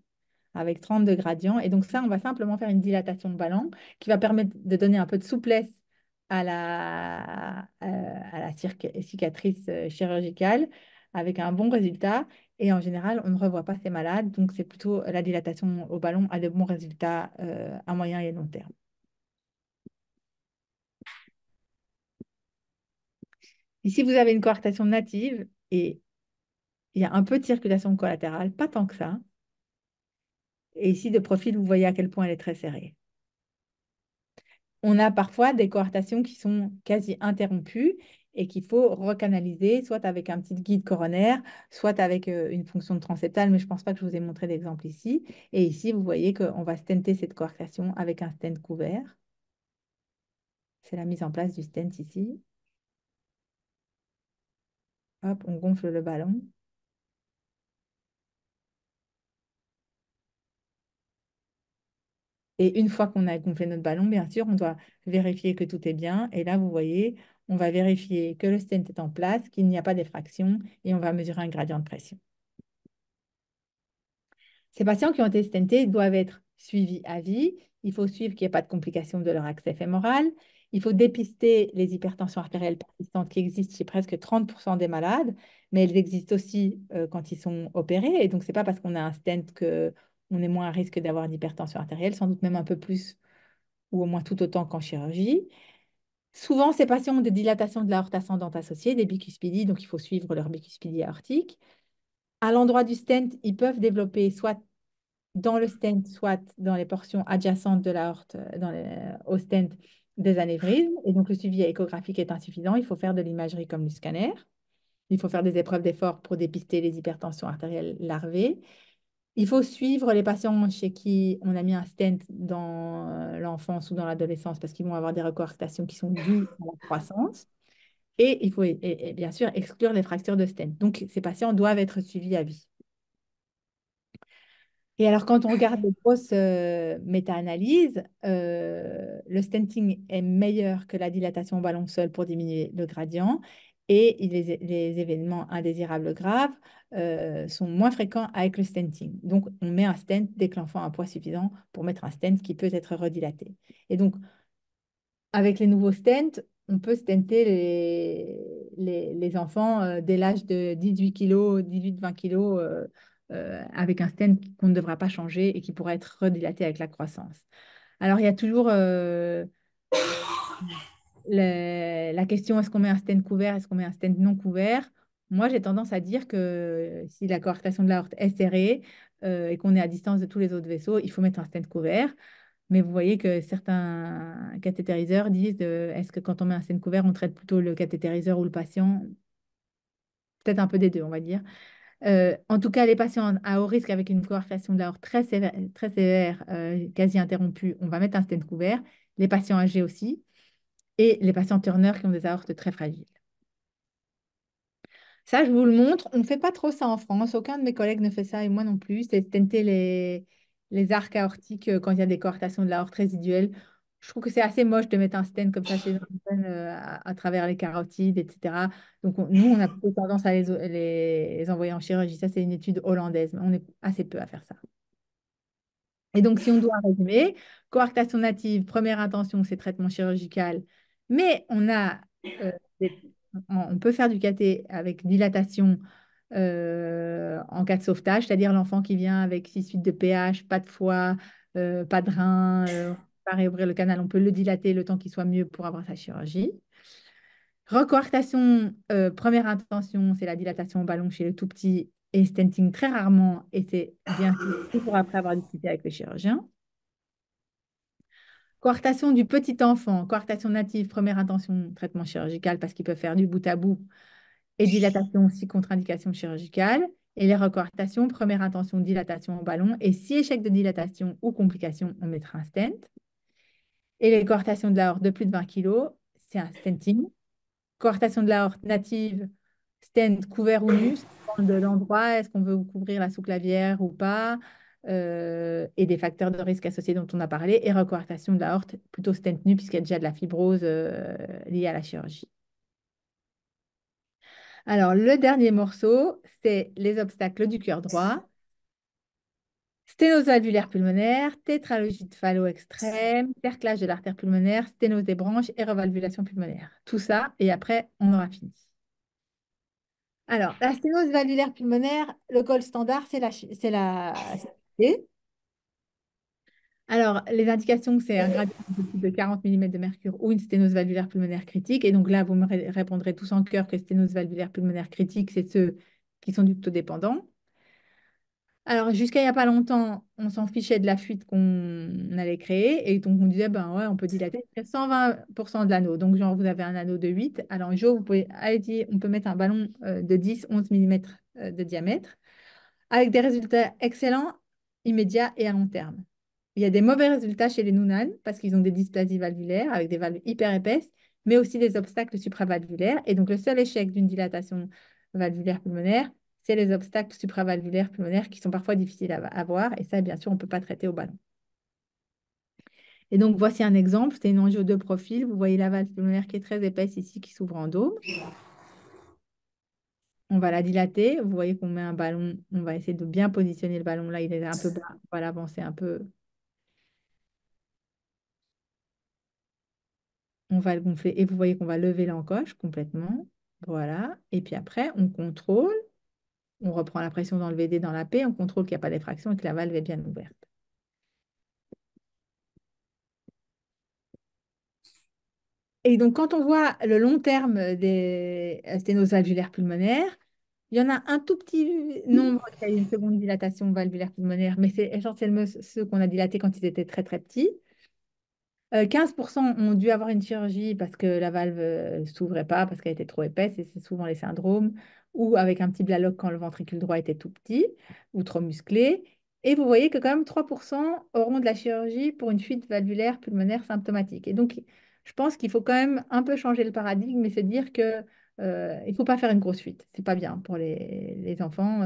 avec 30 de gradient. Et donc ça, on va simplement faire une dilatation de ballon qui va permettre de donner un peu de souplesse à la cicatrice chirurgicale avec un bon résultat. Et en général, on ne revoit pas ces malades. Donc c'est plutôt la dilatation au ballon a de bons résultats à moyen et long terme. Ici, vous avez une coarctation native et il y a un peu de circulation collatérale, pas tant que ça. Et ici, de profil, vous voyez à quel point elle est très serrée. On a parfois des coarctations qui sont quasi interrompues et qu'il faut recanaliser, soit avec un petit guide coronaire, soit avec une fonction de transseptale, mais je ne pense pas que je vous ai montré d'exemple ici. Et ici, vous voyez qu'on va stenter cette coarctation avec un stent couvert. C'est la mise en place du stent ici. Hop, on gonfle le ballon. Et une fois qu'on a gonflé notre ballon, bien sûr, on doit vérifier que tout est bien. Et là, vous voyez, on va vérifier que le stent est en place, qu'il n'y a pas d'effraction et on va mesurer un gradient de pression. Ces patients qui ont été stentés doivent être suivis à vie. Il faut suivre qu'il n'y ait pas de complications de leur accès fémoral. Il faut dépister les hypertensions artérielles persistantes qui existent chez presque 30% des malades, mais elles existent aussi quand ils sont opérés. Et donc, ce n'est pas parce qu'on a un stent qu'on est moins à risque d'avoir une hypertension artérielle, sans doute même un peu plus ou au moins tout autant qu'en chirurgie. Souvent, ces patients ont des dilatations de l'aorte ascendante associées, des bicuspidies, donc il faut suivre leur bicuspidie aortique. À l'endroit du stent, ils peuvent développer soit dans le stent, soit dans les portions adjacentes de l'aorte, au stent, des anévrismes. Et donc, le suivi échographique est insuffisant. Il faut faire de l'imagerie comme le scanner. Il faut faire des épreuves d'effort pour dépister les hypertensions artérielles larvées. Il faut suivre les patients chez qui on a mis un stent dans l'enfance ou dans l'adolescence parce qu'ils vont avoir des recoarctations qui sont dues à la croissance. Et il faut et bien sûr exclure les fractures de stent. Donc, ces patients doivent être suivis à vie. Et alors, quand on regarde les grosses méta-analyses, le stenting est meilleur que la dilatation au ballon seul pour diminuer le gradient et les événements indésirables graves sont moins fréquents avec le stenting. Donc, on met un stent dès que l'enfant a un poids suffisant pour mettre un stent qui peut être redilaté. Et donc, avec les nouveaux stents, on peut stenter les enfants dès l'âge de 18 kg, 18-20 kg, avec un stent qu'on ne devra pas changer et qui pourra être redilaté avec la croissance. Alors, il y a toujours la question, est-ce qu'on met un stent couvert, est-ce qu'on met un stent non couvert? Moi, j'ai tendance à dire que si la coarctation de l'aorte est serrée et qu'on est à distance de tous les autres vaisseaux, il faut mettre un stent couvert. Mais vous voyez que certains cathétériseurs disent est-ce que quand on met un stent couvert, on traite plutôt le cathétériseur ou le patient? Peut-être un peu des deux, on va dire. En tout cas, les patients à haut risque avec une coarctation de l'aorte très sévère quasi interrompue, on va mettre un stent couvert. Les patients âgés aussi. Et les patients Turner qui ont des aortes très fragiles. Ça, je vous le montre. On ne fait pas trop ça en France. Aucun de mes collègues ne fait ça et moi non plus. C'est stenter les arcs aortiques quand il y a des coarctations de l'aorte résiduelle. Je trouve que c'est assez moche de mettre un stent comme ça chez un jeune à travers les carotides, etc. Donc, nous, on a plutôt tendance à les envoyer en chirurgie. Ça, c'est une étude hollandaise, mais on est assez peu à faire ça. Et donc, si on doit résumer, coarctation native, première intention, c'est traitement chirurgical, mais on a, des- on peut faire du cathé avec dilatation en cas de sauvetage, c'est-à-dire l'enfant qui vient avec 6,8 de pH, pas de foie, pas de rein, on peut pas réouvrir le canal, on peut le dilater le temps qu'il soit mieux pour avoir sa chirurgie. Recoarctation, première intention, c'est la dilatation au ballon chez le tout petit et stenting très rarement, et c'est bien sûr toujours après avoir discuté avec le chirurgien. Coarctation du petit enfant, coarctation native, première intention, traitement chirurgical parce qu'ils peuvent faire du bout à bout et dilatation aussi contre-indication chirurgicale. Et les recoartations, première intention, dilatation au ballon. Et si échec de dilatation ou complication, on mettra un stent. Et les coarctations de l'aorte de plus de 20 kg, c'est un stenting. Coarctation de l'aorte native, stent couvert ou nu, ça dépend de l'endroit, est-ce qu'on veut couvrir la sous-clavière ou pas, et des facteurs de risque associés dont on a parlé, et recoarctation de l'aorte, plutôt stent nu, puisqu'il y a déjà de la fibrose liée à la chirurgie. Alors, le dernier morceau, c'est les obstacles du cœur droit. Sténose valvulaire pulmonaire, tétralogie de Fallot extrême, cerclage de l'artère pulmonaire, sténose des branches et revalvulation pulmonaire. Tout ça, et après, on aura fini. Alors, la sténose valvulaire pulmonaire, le gold standard, c'est. Alors, les indications, c'est un gradient de 40 mm de mercure ou une sténose valvulaire pulmonaire critique. Et donc là, vous me répondrez tous en cœur que sténose valvulaire pulmonaire critique, c'est ceux qui sont ductodépendants. Alors, jusqu'à il n'y a pas longtemps, on s'en fichait de la fuite qu'on allait créer. Et donc, on disait, ben ouais, on peut dilater jusqu'à 120% de l'anneau. Donc, genre, vous avez un anneau de 8. Alors, en Jo, vous pouvez, allez, on peut mettre un ballon de 10-11 millimètres de diamètre avec des résultats excellents, immédiats et à long terme. Il y a des mauvais résultats chez les Noonan parce qu'ils ont des dysplasies valvulaires avec des valves hyper épaisses, mais aussi des obstacles supravalvulaires. Et donc, le seul échec d'une dilatation valvulaire pulmonaire, c'est les obstacles supravalvulaires pulmonaires qui sont parfois difficiles à voir. Et ça, bien sûr, on ne peut pas traiter au ballon. Et donc, voici un exemple. C'est une angio de profil. Vous voyez la valve pulmonaire qui est très épaisse ici, qui s'ouvre en dôme. On va la dilater. Vous voyez qu'on met un ballon. On va essayer de bien positionner le ballon. Là, il est un peu bas. On va l'avancer un peu. On va le gonfler. Et vous voyez qu'on va lever l'encoche complètement. Voilà. Et puis après, on contrôle. On reprend la pression dans le VD dans la P. On contrôle qu'il n'y a pas d'effraction et que la valve est bien ouverte. Et donc, quand on voit le long terme des sténoses valvulaires pulmonaires, il y en a un tout petit nombre qui a une seconde dilatation valvulaire pulmonaire, mais c'est essentiellement ceux qu'on a dilatés quand ils étaient très, très petits. 15% ont dû avoir une chirurgie parce que la valve ne s'ouvrait pas, parce qu'elle était trop épaisse, et c'est souvent les syndromes, ou avec un petit blaloc quand le ventricule droit était tout petit ou trop musclé. Et vous voyez que quand même 3% auront de la chirurgie pour une fuite valvulaire pulmonaire symptomatique. Et donc, je pense qu'il faut quand même un peu changer le paradigme et se dire que il ne faut pas faire une grosse fuite. C'est pas bien pour les enfants.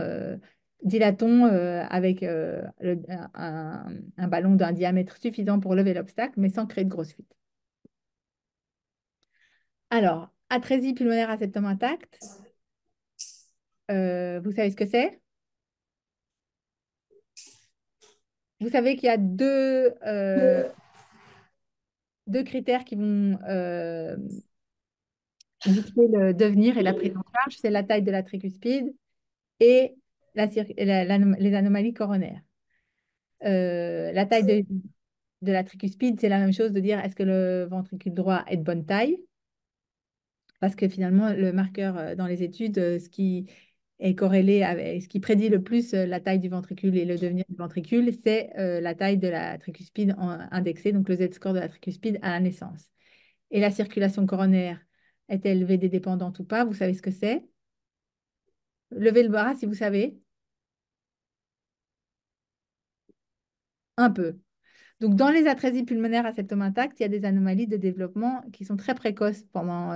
Dilatons avec un ballon d'un diamètre suffisant pour lever l'obstacle, mais sans créer de grosses fuites. Alors, atrésie pulmonaire à septum intact, vous savez ce que c'est? Vous savez qu'il y a deux critères qui vont dicter le devenir et la prise en charge, c'est la taille de la tricuspide et les anomalies coronaires. La taille de la tricuspide, c'est la même chose de dire est-ce que le ventricule droit est de bonne taille? Parce que finalement, le marqueur dans les études, ce qui est corrélé avec ce qui prédit le plus la taille du ventricule et le devenir du ventricule, c'est la taille de la tricuspide indexée, donc le Z-score de la tricuspide à la naissance. Et la circulation coronaire, est-elle VD dépendante ou pas? Vous savez ce que c'est? Levez le bras si vous savez. Un peu. Donc, dans les atrésies pulmonaires à septum intact, il y a des anomalies de développement qui sont très précoces pendant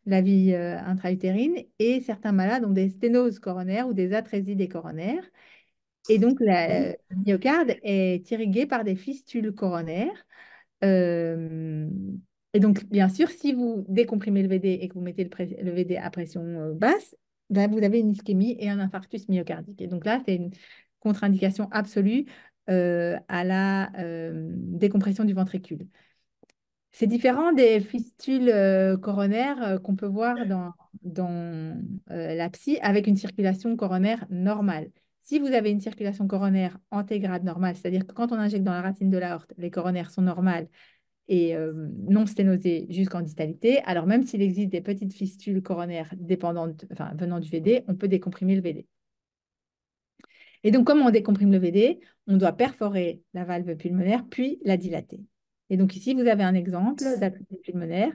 la vie intra-utérine et certains malades ont des sténoses coronaires ou des atrésies des coronaires. Et donc, le myocarde est irrigué par des fistules coronaires. Euh, et donc, bien sûr, si vous décomprimez le VD et que vous mettez le VD à pression basse, ben, vous avez une ischémie et un infarctus myocardique. Et donc là, c'est une contre-indication absolue à la décompression du ventricule. C'est différent des fistules coronaires qu'on peut voir dans la psy avec une circulation coronaire normale. Si vous avez une circulation coronaire antégrade normale, c'est-à-dire que quand on injecte dans la racine de l'aorte, les coronaires sont normales et non sténosées jusqu'en distalité, alors même s'il existe des petites fistules coronaires dépendantes, enfin, venant du VD, on peut décomprimer le VD. Et donc, comme on décomprime le VD, on doit perforer la valve pulmonaire puis la dilater. Et donc ici, vous avez un exemple d'atrésie pulmonaire.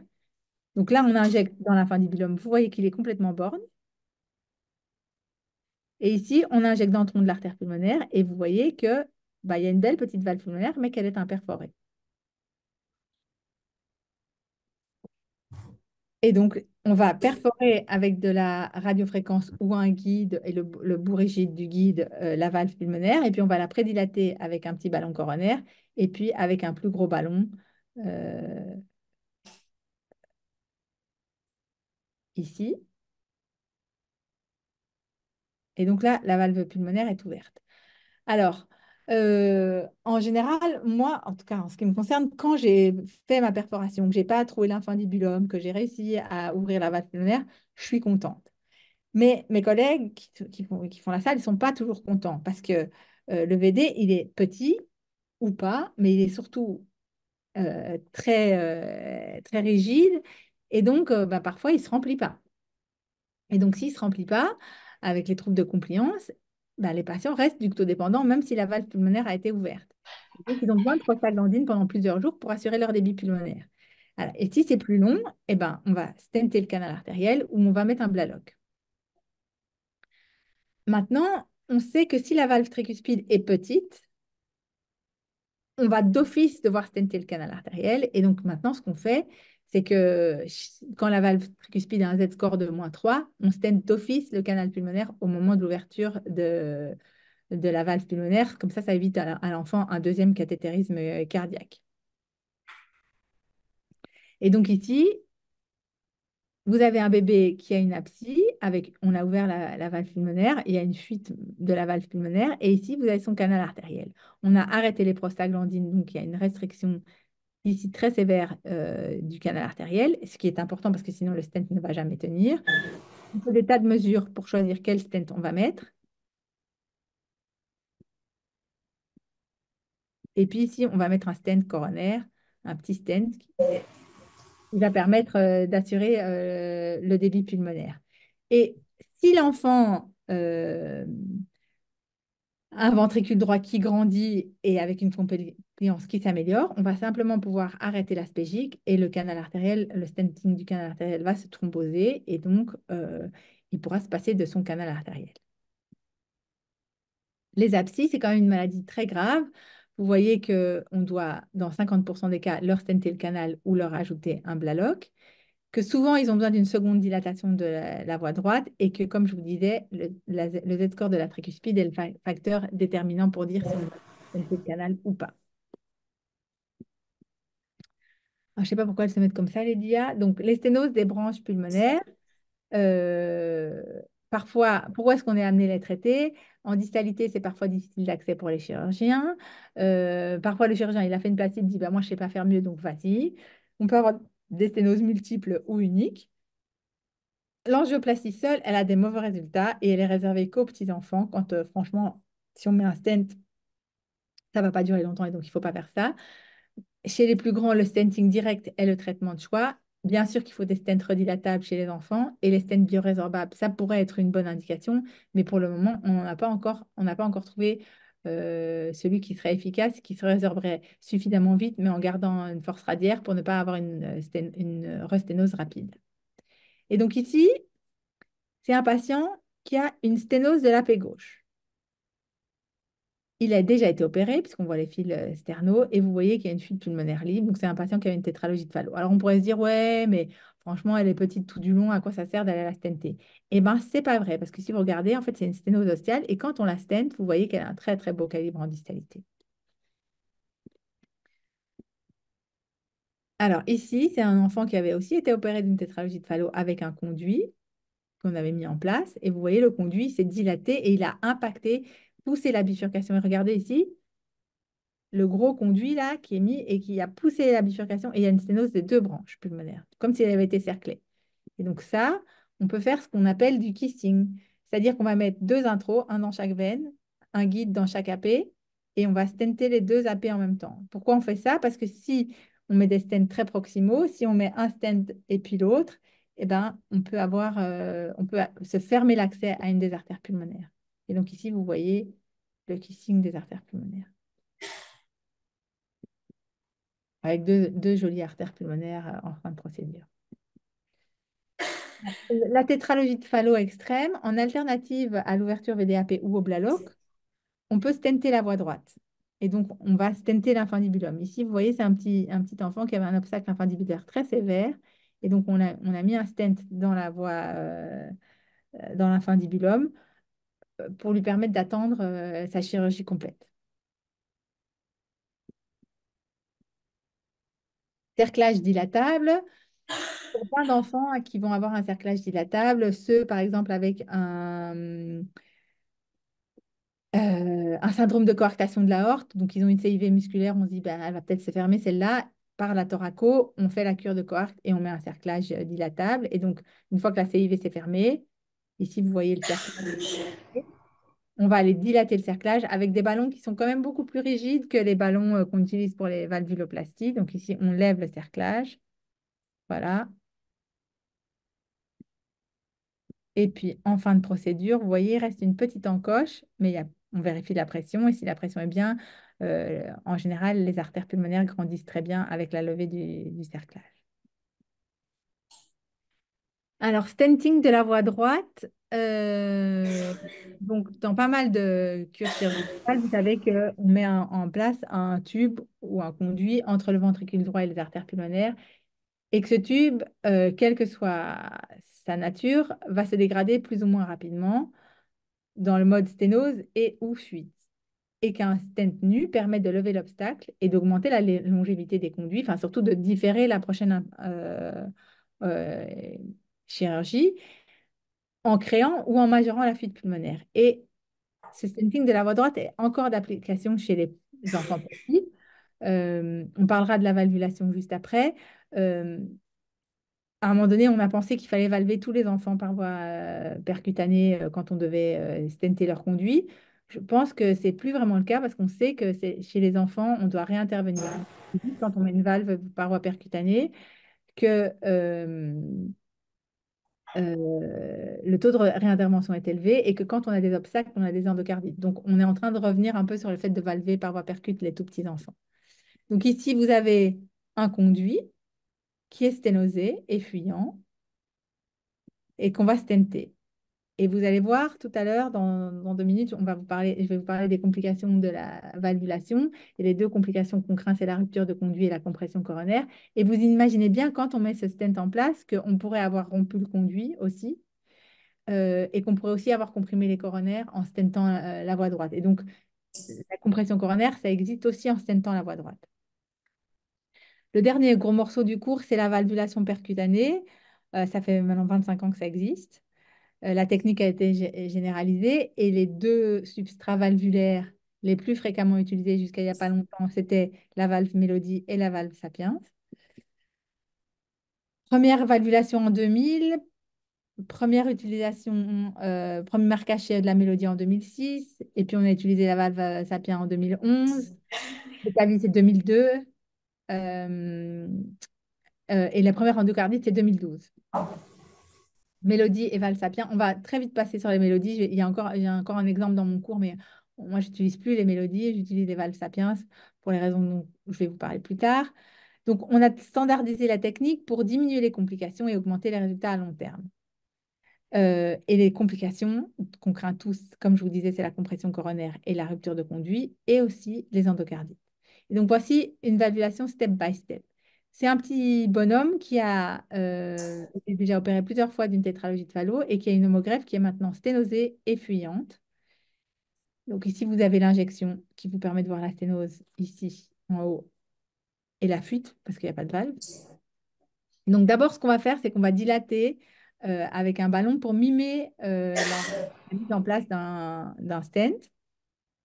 Donc là, on injecte dans l'infundibulum. Vous voyez qu'il est complètement borgne. Et ici, on injecte dans le tronc de l'artère pulmonaire et vous voyez que bah, il y a une belle petite valve pulmonaire, mais qu'elle est imperforée. Et donc, on va perforer avec de la radiofréquence ou un guide et le bout rigide du guide la valve pulmonaire. Et puis, on va la prédilater avec un petit ballon coronaire et puis avec un plus gros ballon euh, ici. Et donc là, la valve pulmonaire est ouverte. Alors, en général, moi, en tout cas, en ce qui me concerne, quand j'ai fait ma perforation, que j'ai pas trouvé l'infundibulum, que j'ai réussi à ouvrir la valve pulmonaire, je suis contente. Mais mes collègues qui font la salle, ils sont pas toujours contents parce que le VD, il est petit ou pas, mais il est surtout très rigide et donc bah, parfois il se remplit pas. Et donc s'il se remplit pas avec les troubles de compliance, ben, les patients restent ductodépendants même si la valve pulmonaire a été ouverte. Donc, ils ont besoin de prostaglandine pendant plusieurs jours pour assurer leur débit pulmonaire. Alors, et si c'est plus long, eh ben, on va stenter le canal artériel ou on va mettre un Blaloc. Maintenant, on sait que si la valve tricuspide est petite, on va d'office devoir stenter le canal artériel. Et donc maintenant, ce qu'on fait, c'est que quand la valve tricuspide a un Z-score de -3, on stente d'office le canal pulmonaire au moment de l'ouverture de la valve pulmonaire. Comme ça évite à l'enfant un deuxième cathétérisme cardiaque. Et donc ici, vous avez un bébé qui a une apsie, on a ouvert la valve pulmonaire, il y a une fuite de la valve pulmonaire, et ici, vous avez son canal artériel. On a arrêté les prostaglandines, donc il y a une restriction ici très sévère du canal artériel, ce qui est important parce que sinon le stent ne va jamais tenir. On fait des tas de mesures pour choisir quel stent on va mettre. Et puis ici, on va mettre un stent coronaire, un petit stent qui va permettre d'assurer le débit pulmonaire. Et si l'enfant a un ventricule droit qui grandit et avec une compliance qui s'améliore, on va simplement pouvoir arrêter l'aspégique et le canal artériel, le stenting du canal artériel va se thromboser et donc il pourra se passer de son canal artériel. Les abscisses, c'est quand même une maladie très grave. Vous voyez qu'on doit, dans 50% des cas, leur stenter le canal ou leur ajouter un Blaloc, que souvent, ils ont besoin d'une seconde dilatation de la voie droite et que, comme je vous disais, le Z-score de la tricuspide est le facteur déterminant pour dire si on va stenter le canal ou pas. Alors, je ne sais pas pourquoi elles se mettent comme ça, les DIA. Donc, les sténoses des branches pulmonaires. Euh, Parfois, pourquoi est-ce qu'on est amené à les traiter? En distalité, c'est parfois difficile d'accès pour les chirurgiens. Parfois, le chirurgien, il a fait une plastie, il dit bah, moi, je ne sais pas faire mieux, donc vas-y. On peut avoir des sténoses multiples ou uniques. L'angioplastie seule, elle a des mauvais résultats et elle est réservée qu'aux petits-enfants quand, franchement, si on met un stent, ça ne va pas durer longtemps et donc il ne faut pas faire ça. Chez les plus grands, le stenting direct est le traitement de choix. Bien sûr qu'il faut des stents redilatables chez les enfants et les stents biorésorbables, ça pourrait être une bonne indication, mais pour le moment, on n'a pas encore trouvé celui qui serait efficace, qui se résorberait suffisamment vite, mais en gardant une force radiaire pour ne pas avoir une resténose rapide. Et donc ici, c'est un patient qui a une sténose de l'apé gauche. Il a déjà été opéré, puisqu'on voit les fils sternaux, et vous voyez qu'il y a une fuite pulmonaire libre. Donc, c'est un patient qui a une tétralogie de Fallot. Alors, on pourrait se dire, ouais, mais franchement, elle est petite tout du long, à quoi ça sert d'aller la stenter? Eh bien, c'est pas vrai, parce que si vous regardez, en fait, c'est une sténose ostiale, et quand on la stent, vous voyez qu'elle a un très, très beau calibre en distalité. Alors, ici, c'est un enfant qui avait aussi été opéré d'une tétralogie de Fallot avec un conduit qu'on avait mis en place, et vous voyez, le conduit s'est dilaté et il a impacté, poussé la bifurcation. Et regardez ici, le gros conduit là qui est mis et qui a poussé la bifurcation et il y a une sténose des deux branches pulmonaires, comme si elle avait été cerclée. Et donc ça, on peut faire ce qu'on appelle du kissing, c'est-à-dire qu'on va mettre deux intros, un dans chaque veine, un guide dans chaque AP et on va stenter les deux AP en même temps. Pourquoi on fait ça? Parce que si on met des stents très proximaux, si on met un stent et puis l'autre, eh ben, on peut se fermer l'accès à une des artères pulmonaires. Et donc ici, vous voyez le kissing des artères pulmonaires, avec deux jolies artères pulmonaires en fin de procédure. La tétralogie de Fallot extrême, en alternative à l'ouverture VDAP ou au Blaloc, on peut stenter la voie droite. Et donc, on va stenter l'infundibulum. Ici, vous voyez, c'est un petit enfant qui avait un obstacle infundibulaire très sévère. Et donc, on a mis un stent dans la voie, dans l'infundibulum pour lui permettre d'attendre sa chirurgie complète. Cerclage dilatable. Pour plein d'enfants qui vont avoir un cerclage dilatable, ceux par exemple avec un syndrome de coarctation de l'aorte, donc ils ont une CIV musculaire, on se dit ben, elle va peut-être se fermer celle-là. Par la thoraco, on fait la cure de coarcte et on met un cerclage dilatable. Et donc, une fois que la CIV s'est fermée, ici vous voyez le cerclage, on va aller dilater le cerclage avec des ballons qui sont quand même beaucoup plus rigides que les ballons qu'on utilise pour les valvuloplasties. Donc ici, on lève le cerclage. Voilà. Et puis, en fin de procédure, vous voyez, il reste une petite encoche, mais on vérifie la pression. Et si la pression est bien, en général, les artères pulmonaires grandissent très bien avec la levée du cerclage. Alors, stenting de la voie droite, donc dans pas mal de cures chirurgicales, vous savez qu'on met en place un tube ou un conduit entre le ventricule droit et les artères pulmonaires et que ce tube, quelle que soit sa nature, va se dégrader plus ou moins rapidement dans le mode sténose et ou fuite. Et qu'un stent nu permet de lever l'obstacle et d'augmenter la longévité des conduits, enfin surtout de différer la prochaine euh, chirurgie en créant ou en majorant la fuite pulmonaire. Et ce stenting de la voie droite est encore d'application chez les enfants petits. On parlera de la valvulation juste après. Euh, à un moment donné, on a pensé qu'il fallait valver tous les enfants par voie percutanée quand on devait stenter leur conduit. Je pense que c'est plus vraiment le cas parce qu'on sait que chez les enfants, on doit réintervenir quand on met une valve par voie percutanée, que le taux de réintervention est élevé et que quand on a des obstacles, on a des endocardites. Donc, on est en train de revenir un peu sur le fait de valver par voie percute les tout petits enfants. Donc, ici, vous avez un conduit qui est sténosé et fuyant et qu'on va stenter. Et vous allez voir tout à l'heure, dans 2 minutes, je vais vous parler des complications de la valvulation. Et les deux complications qu'on craint, c'est la rupture de conduit et la compression coronaire. Et vous imaginez bien, quand on met ce stent en place, qu'on pourrait avoir rompu le conduit aussi, et qu'on pourrait aussi avoir comprimé les coronaires en stentant la voie droite. Et donc, la compression coronaire, ça existe aussi en stentant la voie droite. Le dernier gros morceau du cours, c'est la valvulation percutanée. Ça fait maintenant 25 ans que ça existe. La technique a été généralisée et les deux substrats valvulaires les plus fréquemment utilisés jusqu'à il n'y a pas longtemps, c'était la valve Mélodie et la valve Sapiens. Première valvulation en 2000, première utilisation, premier marquage de la Mélodie en 2006, et puis on a utilisé la valve Sapiens en 2011, le Tavis c'est 2002, euh, et la première endocardite c'est 2012. Mélodie et Valsapien. On va très vite passer sur les mélodies. Il y a encore un exemple dans mon cours, mais moi, je n'utilise plus les mélodies, j'utilise les Valsapiens pour les raisons dont je vais vous parler plus tard. Donc, on a standardisé la technique pour diminuer les complications et augmenter les résultats à long terme. Et les complications qu'on craint tous, comme je vous disais, c'est la compression coronaire et la rupture de conduit, et aussi les endocardites. Et donc, voici une valvulation step by step. C'est un petit bonhomme qui a été déjà opéré plusieurs fois d'une tétralogie de Fallot et qui a une homogreffe qui est maintenant sténosée et fuyante. Donc ici, vous avez l'injection qui vous permet de voir la sténose ici en haut et la fuite parce qu'il n'y a pas de valve. Donc d'abord, ce qu'on va faire, c'est qu'on va dilater avec un ballon pour mimer la mise en place d'un stent.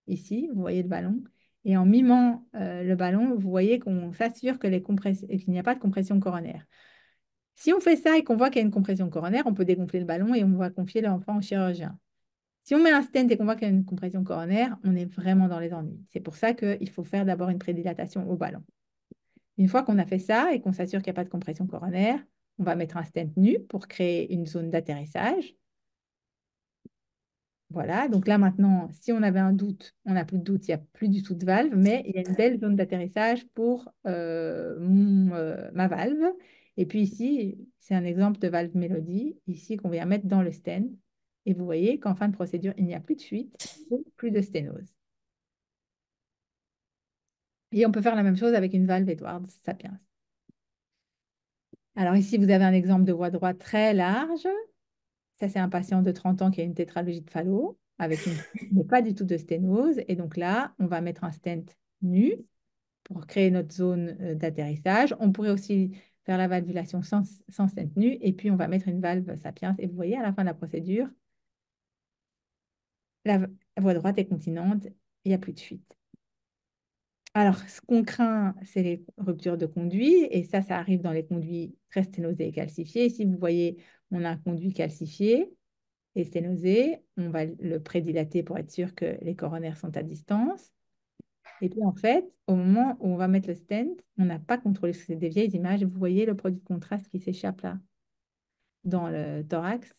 Ici, vous voyez le ballon. Et en mimant le ballon, vous voyez qu'on s'assure que qu'il n'y a pas de compression coronaire. Si on fait ça et qu'on voit qu'il y a une compression coronaire, on peut dégonfler le ballon et on va confier l'enfant au chirurgien. Si on met un stent et qu'on voit qu'il y a une compression coronaire, on est vraiment dans les ennuis. C'est pour ça qu'il faut faire d'abord une prédilatation au ballon. Une fois qu'on a fait ça et qu'on s'assure qu'il n'y a pas de compression coronaire, on va mettre un stent nu pour créer une zone d'atterrissage. Voilà, donc là maintenant, si on avait un doute, on n'a plus de doute, il n'y a plus du tout de valve, mais il y a une belle zone d'atterrissage pour ma valve. Et puis ici, c'est un exemple de valve Mélodie, ici qu'on vient mettre dans le stent. Et vous voyez qu'en fin de procédure, il n'y a plus de fuite, plus de sténose. Et on peut faire la même chose avec une valve Edwards Sapiens. Alors ici, vous avez un exemple de voie droite très large. Ça, c'est un patient de 30 ans qui a une tétralogie de Fallot avec mais pas du tout de sténose. Et donc là, on va mettre un stent nu pour créer notre zone d'atterrissage. On pourrait aussi faire la valvulation sans stent nu. Et puis, on va mettre une valve Sapiens. Et vous voyez, à la fin de la procédure, la voie droite est continente. Il n'y a plus de fuite. Alors, ce qu'on craint, c'est les ruptures de conduit. Et ça arrive dans les conduits très sténosés et calcifiés. Ici, vous voyez, on a un conduit calcifié et sténosé. On va le prédilater pour être sûr que les coronaires sont à distance. Et puis, en fait, au moment où on va mettre le stent, on n'a pas contrôlé, parce que c'est des vieilles images. Vous voyez le produit de contraste qui s'échappe là, dans le thorax,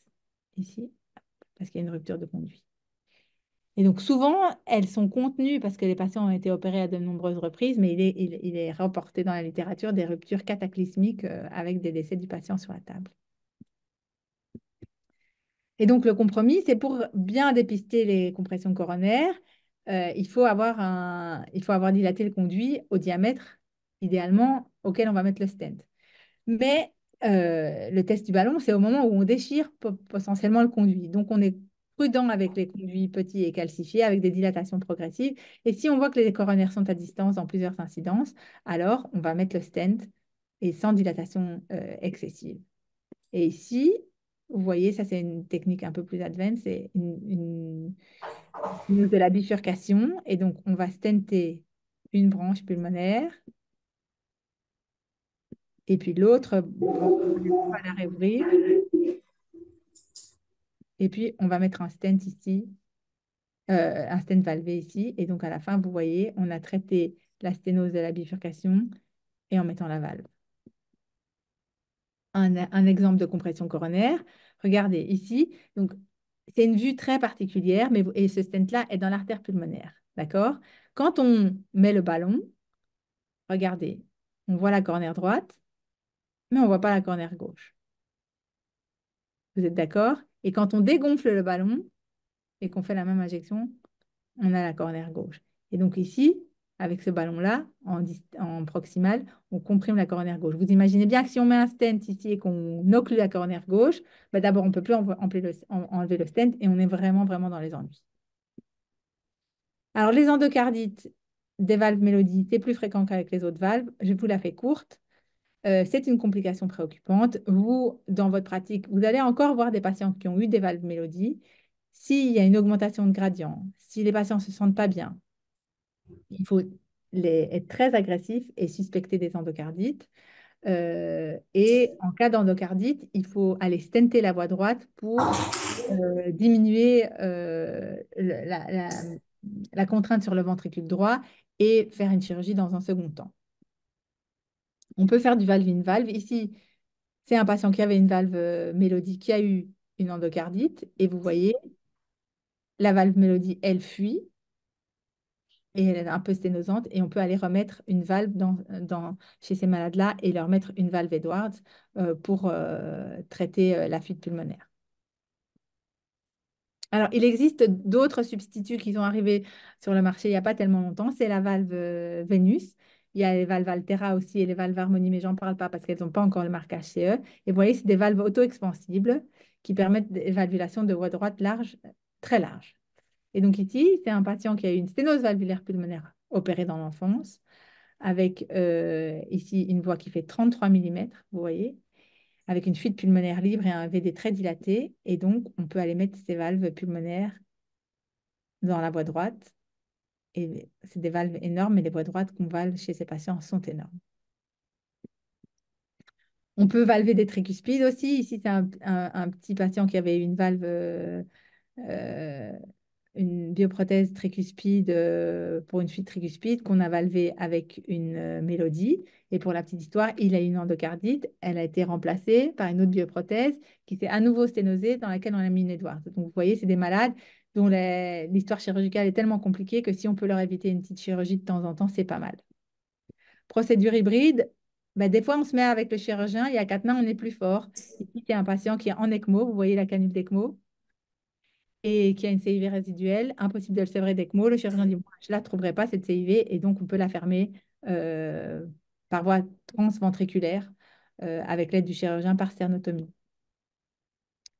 ici, parce qu'il y a une rupture de conduit. Et donc souvent, elles sont contenues parce que les patients ont été opérés à de nombreuses reprises, mais il est rapporté dans la littérature des ruptures cataclysmiques avec des décès du patient sur la table. Et donc le compromis, c'est pour bien dépister les compressions coronaires, il faut avoir dilaté le conduit au diamètre, idéalement, auquel on va mettre le stent. Mais le test du ballon, c'est au moment où on déchire potentiellement le conduit. Donc, on est prudent avec les conduits petits et calcifiés, avec des dilatations progressives. Et si on voit que les coronaires sont à distance dans plusieurs incidences, alors on va mettre le stent et sans dilatation excessive. Et ici, vous voyez, ça c'est une technique un peu plus advanced, c'est une de la bifurcation. Et donc, on va stenter une branche pulmonaire et puis l'autre branche, on va la réouvrir. Et puis, on va mettre un stent ici, un stent valvé ici. Et donc, à la fin, vous voyez, on a traité la sténose de la bifurcation et en mettant la valve. Un exemple de compression coronaire. Regardez ici. Donc, c'est une vue très particulière, mais et ce stent-là est dans l'artère pulmonaire. D'accord? Quand on met le ballon, regardez, on voit la coronaire droite, mais on ne voit pas la coronaire gauche. Vous êtes d'accord? Et quand on dégonfle le ballon et qu'on fait la même injection, on a la coronaire gauche. Et donc ici, avec ce ballon-là, en proximal, on comprime la coronaire gauche. Vous imaginez bien que si on met un stent ici et qu'on occlue la coronaire gauche, bah d'abord, on ne peut plus enlever le stent et on est vraiment, vraiment dans les ennuis. Alors, les endocardites des valves mélodie, c'est plus fréquent qu'avec les autres valves. Je vous la fais courte. C'est une complication préoccupante. Vous, dans votre pratique, vous allez encore voir des patients qui ont eu des valves mélodie. S'il y a une augmentation de gradient, si les patients ne se sentent pas bien, il faut être très agressif et suspecter des endocardites. Et en cas d'endocardite, il faut aller stenter la voie droite pour diminuer la contrainte sur le ventricule droit et faire une chirurgie dans un second temps. On peut faire du valve-in-valve. Ici, c'est un patient qui avait une valve mélodie qui a eu une endocardite. Et vous voyez, la valve mélodie, elle fuit et elle est un peu sténosante. Et on peut aller remettre une valve chez ces malades-là et leur mettre une valve Edwards pour traiter la fuite pulmonaire. Alors, il existe d'autres substituts qui sont arrivés sur le marché il n'y a pas tellement longtemps. C'est la valve Vénus. Il y a les valves Altera aussi et les valves Harmonie, mais j'en parle pas parce qu'elles n'ont pas encore le marquage CE. Et vous voyez, c'est des valves auto-expansibles qui permettent des valvulations de voie droite large, très large. Et donc ici, c'est un patient qui a eu une sténose valvulaire pulmonaire opérée dans l'enfance, avec ici une voie qui fait 33 mm, vous voyez, avec une fuite pulmonaire libre et un VD très dilaté. Et donc, on peut aller mettre ces valves pulmonaires dans la voie droite. Et c'est des valves énormes, mais les voies droites qu'on valve chez ces patients sont énormes. On peut valver des tricuspides aussi. Ici, c'est un petit patient qui avait une valve, une bioprothèse tricuspide pour une fuite tricuspide qu'on a valvée avec une mélodie. Et pour la petite histoire, il a eu une endocardite. Elle a été remplacée par une autre bioprothèse qui s'est à nouveau sténosée dans laquelle on a mis une Edwards. Donc, vous voyez, c'est des malades dont l'histoire chirurgicale est tellement compliquée que si on peut leur éviter une petite chirurgie de temps en temps, c'est pas mal. Procédure hybride, ben, des fois, on se met avec le chirurgien et à quatre mains, on est plus fort. Ici, c'est un patient qui est en ECMO, vous voyez la canule d'ECMO, et qui a une CIV résiduelle. Impossible de le sévrer d'ECMO. Le chirurgien dit, moi, je ne la trouverai pas, cette CIV, et donc on peut la fermer par voie transventriculaire avec l'aide du chirurgien par sternotomie.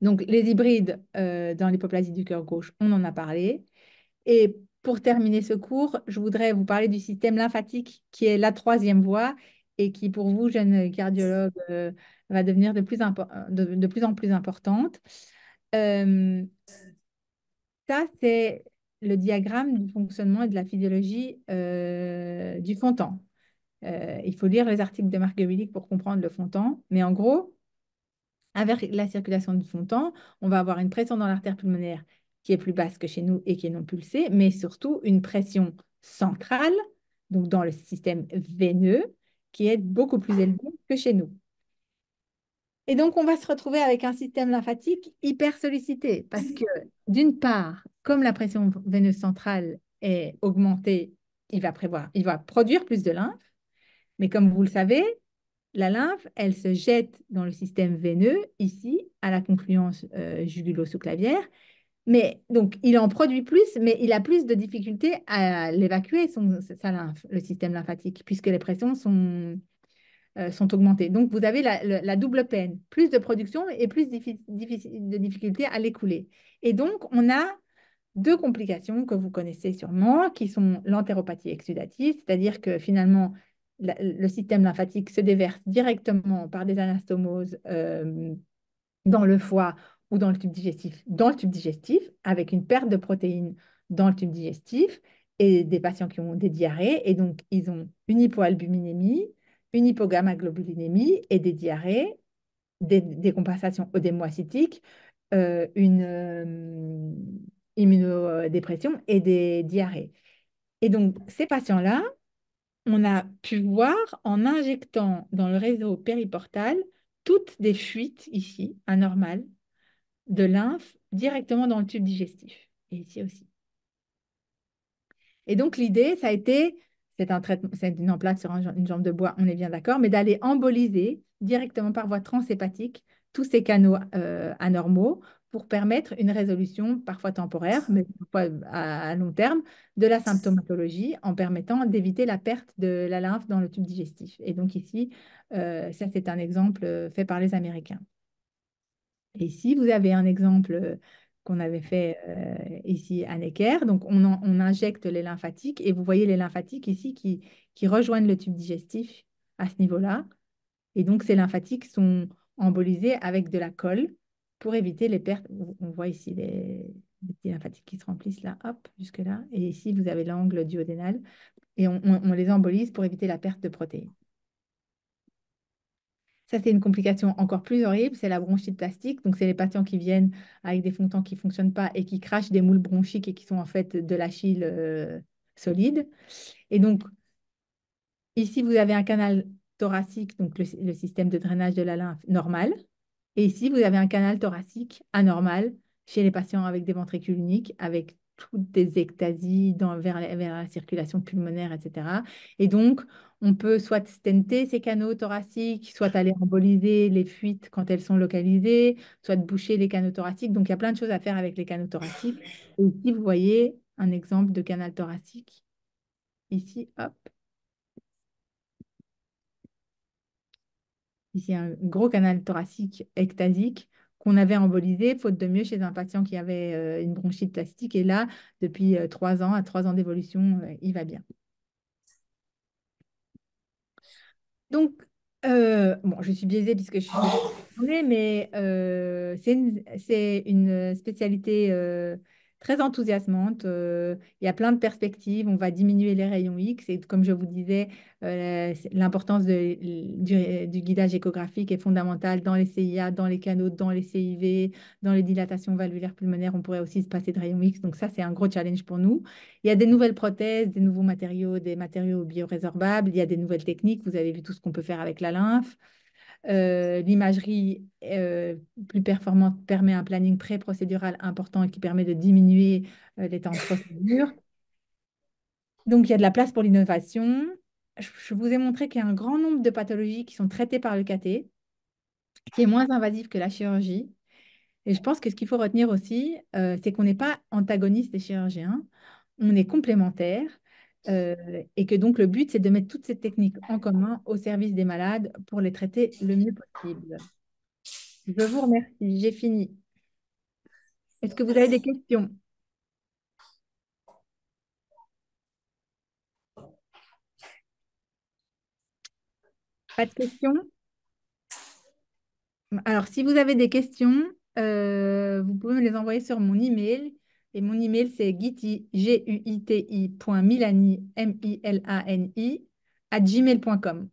Donc, les hybrides dans l'hypoplasie du cœur gauche, on en a parlé. Et pour terminer ce cours, je voudrais vous parler du système lymphatique qui est la troisième voie et qui, pour vous, jeunes cardiologues, va devenir de plus en plus importante. Euh, Ça, c'est le diagramme du fonctionnement et de la physiologie du fontan. Il faut lire les articles de Marc Gewillig pour comprendre le fontan. Mais en gros, avec la circulation du fontan, on va avoir une pression dans l'artère pulmonaire qui est plus basse que chez nous et qui est non pulsée, mais surtout une pression centrale, donc dans le système veineux, qui est beaucoup plus élevée que chez nous. Et donc, on va se retrouver avec un système lymphatique hyper sollicité parce que, d'une part, comme la pression veineuse centrale est augmentée, il va produire plus de lymphe. Mais comme vous le savez, la lymphe, elle se jette dans le système veineux, ici, à la confluence jugulo-sous-clavière. Mais donc, il en produit plus, mais il a plus de difficultés à l'évacuer, sa lymphe, le système lymphatique, puisque les pressions sont augmentées. Donc, vous avez la double peine, plus de production et plus de difficultés à l'écouler. Et donc, on a deux complications que vous connaissez sûrement, qui sont l'entéropathie exsudative, c'est-à-dire que finalement, le système lymphatique se déverse directement par des anastomoses dans le foie ou dans le tube digestif, avec une perte de protéines dans le tube digestif, et des patients qui ont des diarrhées, et donc ils ont une hypoalbuminémie, une hypogammaglobulinémie et des diarrhées, des compensations œdémocytiques, une immunodépression et des diarrhées. Et donc, ces patients-là, on a pu voir en injectant dans le réseau périportal toutes des fuites ici, anormales, de lymphe directement dans le tube digestif. Et ici aussi. Et donc, l'idée, ça a été, c'est un traitement, c'est une emplate sur une jambe de bois, on est bien d'accord, mais d'aller emboliser directement par voie transhépatique tous ces canaux anormaux pour permettre une résolution parfois temporaire, mais parfois à long terme, de la symptomatologie en permettant d'éviter la perte de la lymphe dans le tube digestif. Et donc ici, ça c'est un exemple fait par les Américains. Et ici, vous avez un exemple qu'on avait fait ici à Necker. Donc, on injecte les lymphatiques et vous voyez les lymphatiques ici qui rejoignent le tube digestif à ce niveau-là. Et donc, ces lymphatiques sont embolisés avec de la colle pour éviter les pertes. On voit ici les petits lymphatiques qui se remplissent là, hop, jusque-là. Et ici, vous avez l'angle duodénal. Et on les embolise pour éviter la perte de protéines. Ça, c'est une complication encore plus horrible, c'est la bronchite plastique. Donc, c'est les patients qui viennent avec des fontans qui ne fonctionnent pas et qui crachent des moules bronchiques et qui sont en fait de l'achille solide. Et donc, ici, vous avez un canal thoracique, donc le système de drainage de la lymphe normal. Et ici, vous avez un canal thoracique anormal chez les patients avec des ventricules uniques, avec toutes des ectasies vers la circulation pulmonaire, etc. Et donc, on peut soit stenter ces canaux thoraciques, soit aller emboliser les fuites quand elles sont localisées, soit boucher les canaux thoraciques. Donc, il y a plein de choses à faire avec les canaux thoraciques. Et ici, vous voyez un exemple de canal thoracique. Ici, hop. Ici, un gros canal thoracique ectasique qu'on avait embolisé, faute de mieux, chez un patient qui avait une bronchite plastique. Et là, depuis 3 ans, à 3 ans d'évolution, il va bien. Donc, bon, je suis biaisée puisque je suis spécialiste en anglais, mais c'est une spécialité très enthousiasmante. Il y a plein de perspectives. On va diminuer les rayons X. Et comme je vous disais, l'importance du guidage échographique est fondamentale dans les CIA, dans les canaux, dans les CIV, dans les dilatations valvulaires pulmonaires. On pourrait aussi se passer de rayons X. Donc ça, c'est un gros challenge pour nous. Il y a des nouvelles prothèses, des nouveaux matériaux, des matériaux biorésorbables. Il y a des nouvelles techniques. Vous avez vu tout ce qu'on peut faire avec la lymphe. L'imagerie plus performante permet un planning pré-procédural important et qui permet de diminuer les temps de procédure. Donc, il y a de la place pour l'innovation. Je vous ai montré qu'il y a un grand nombre de pathologies qui sont traitées par le KT, qui est moins invasive que la chirurgie. Et je pense que ce qu'il faut retenir aussi, c'est qu'on n'est pas antagoniste des chirurgiens, on est complémentaires, et que donc le but, c'est de mettre toutes ces techniques en commun au service des malades pour les traiter le mieux possible. Je vous remercie, j'ai fini. Est-ce que vous avez des questions? Pas de questions? Alors, si vous avez des questions, vous pouvez me les envoyer sur mon email. Et mon email, c'est guiti.milani, milani, @gmail.com.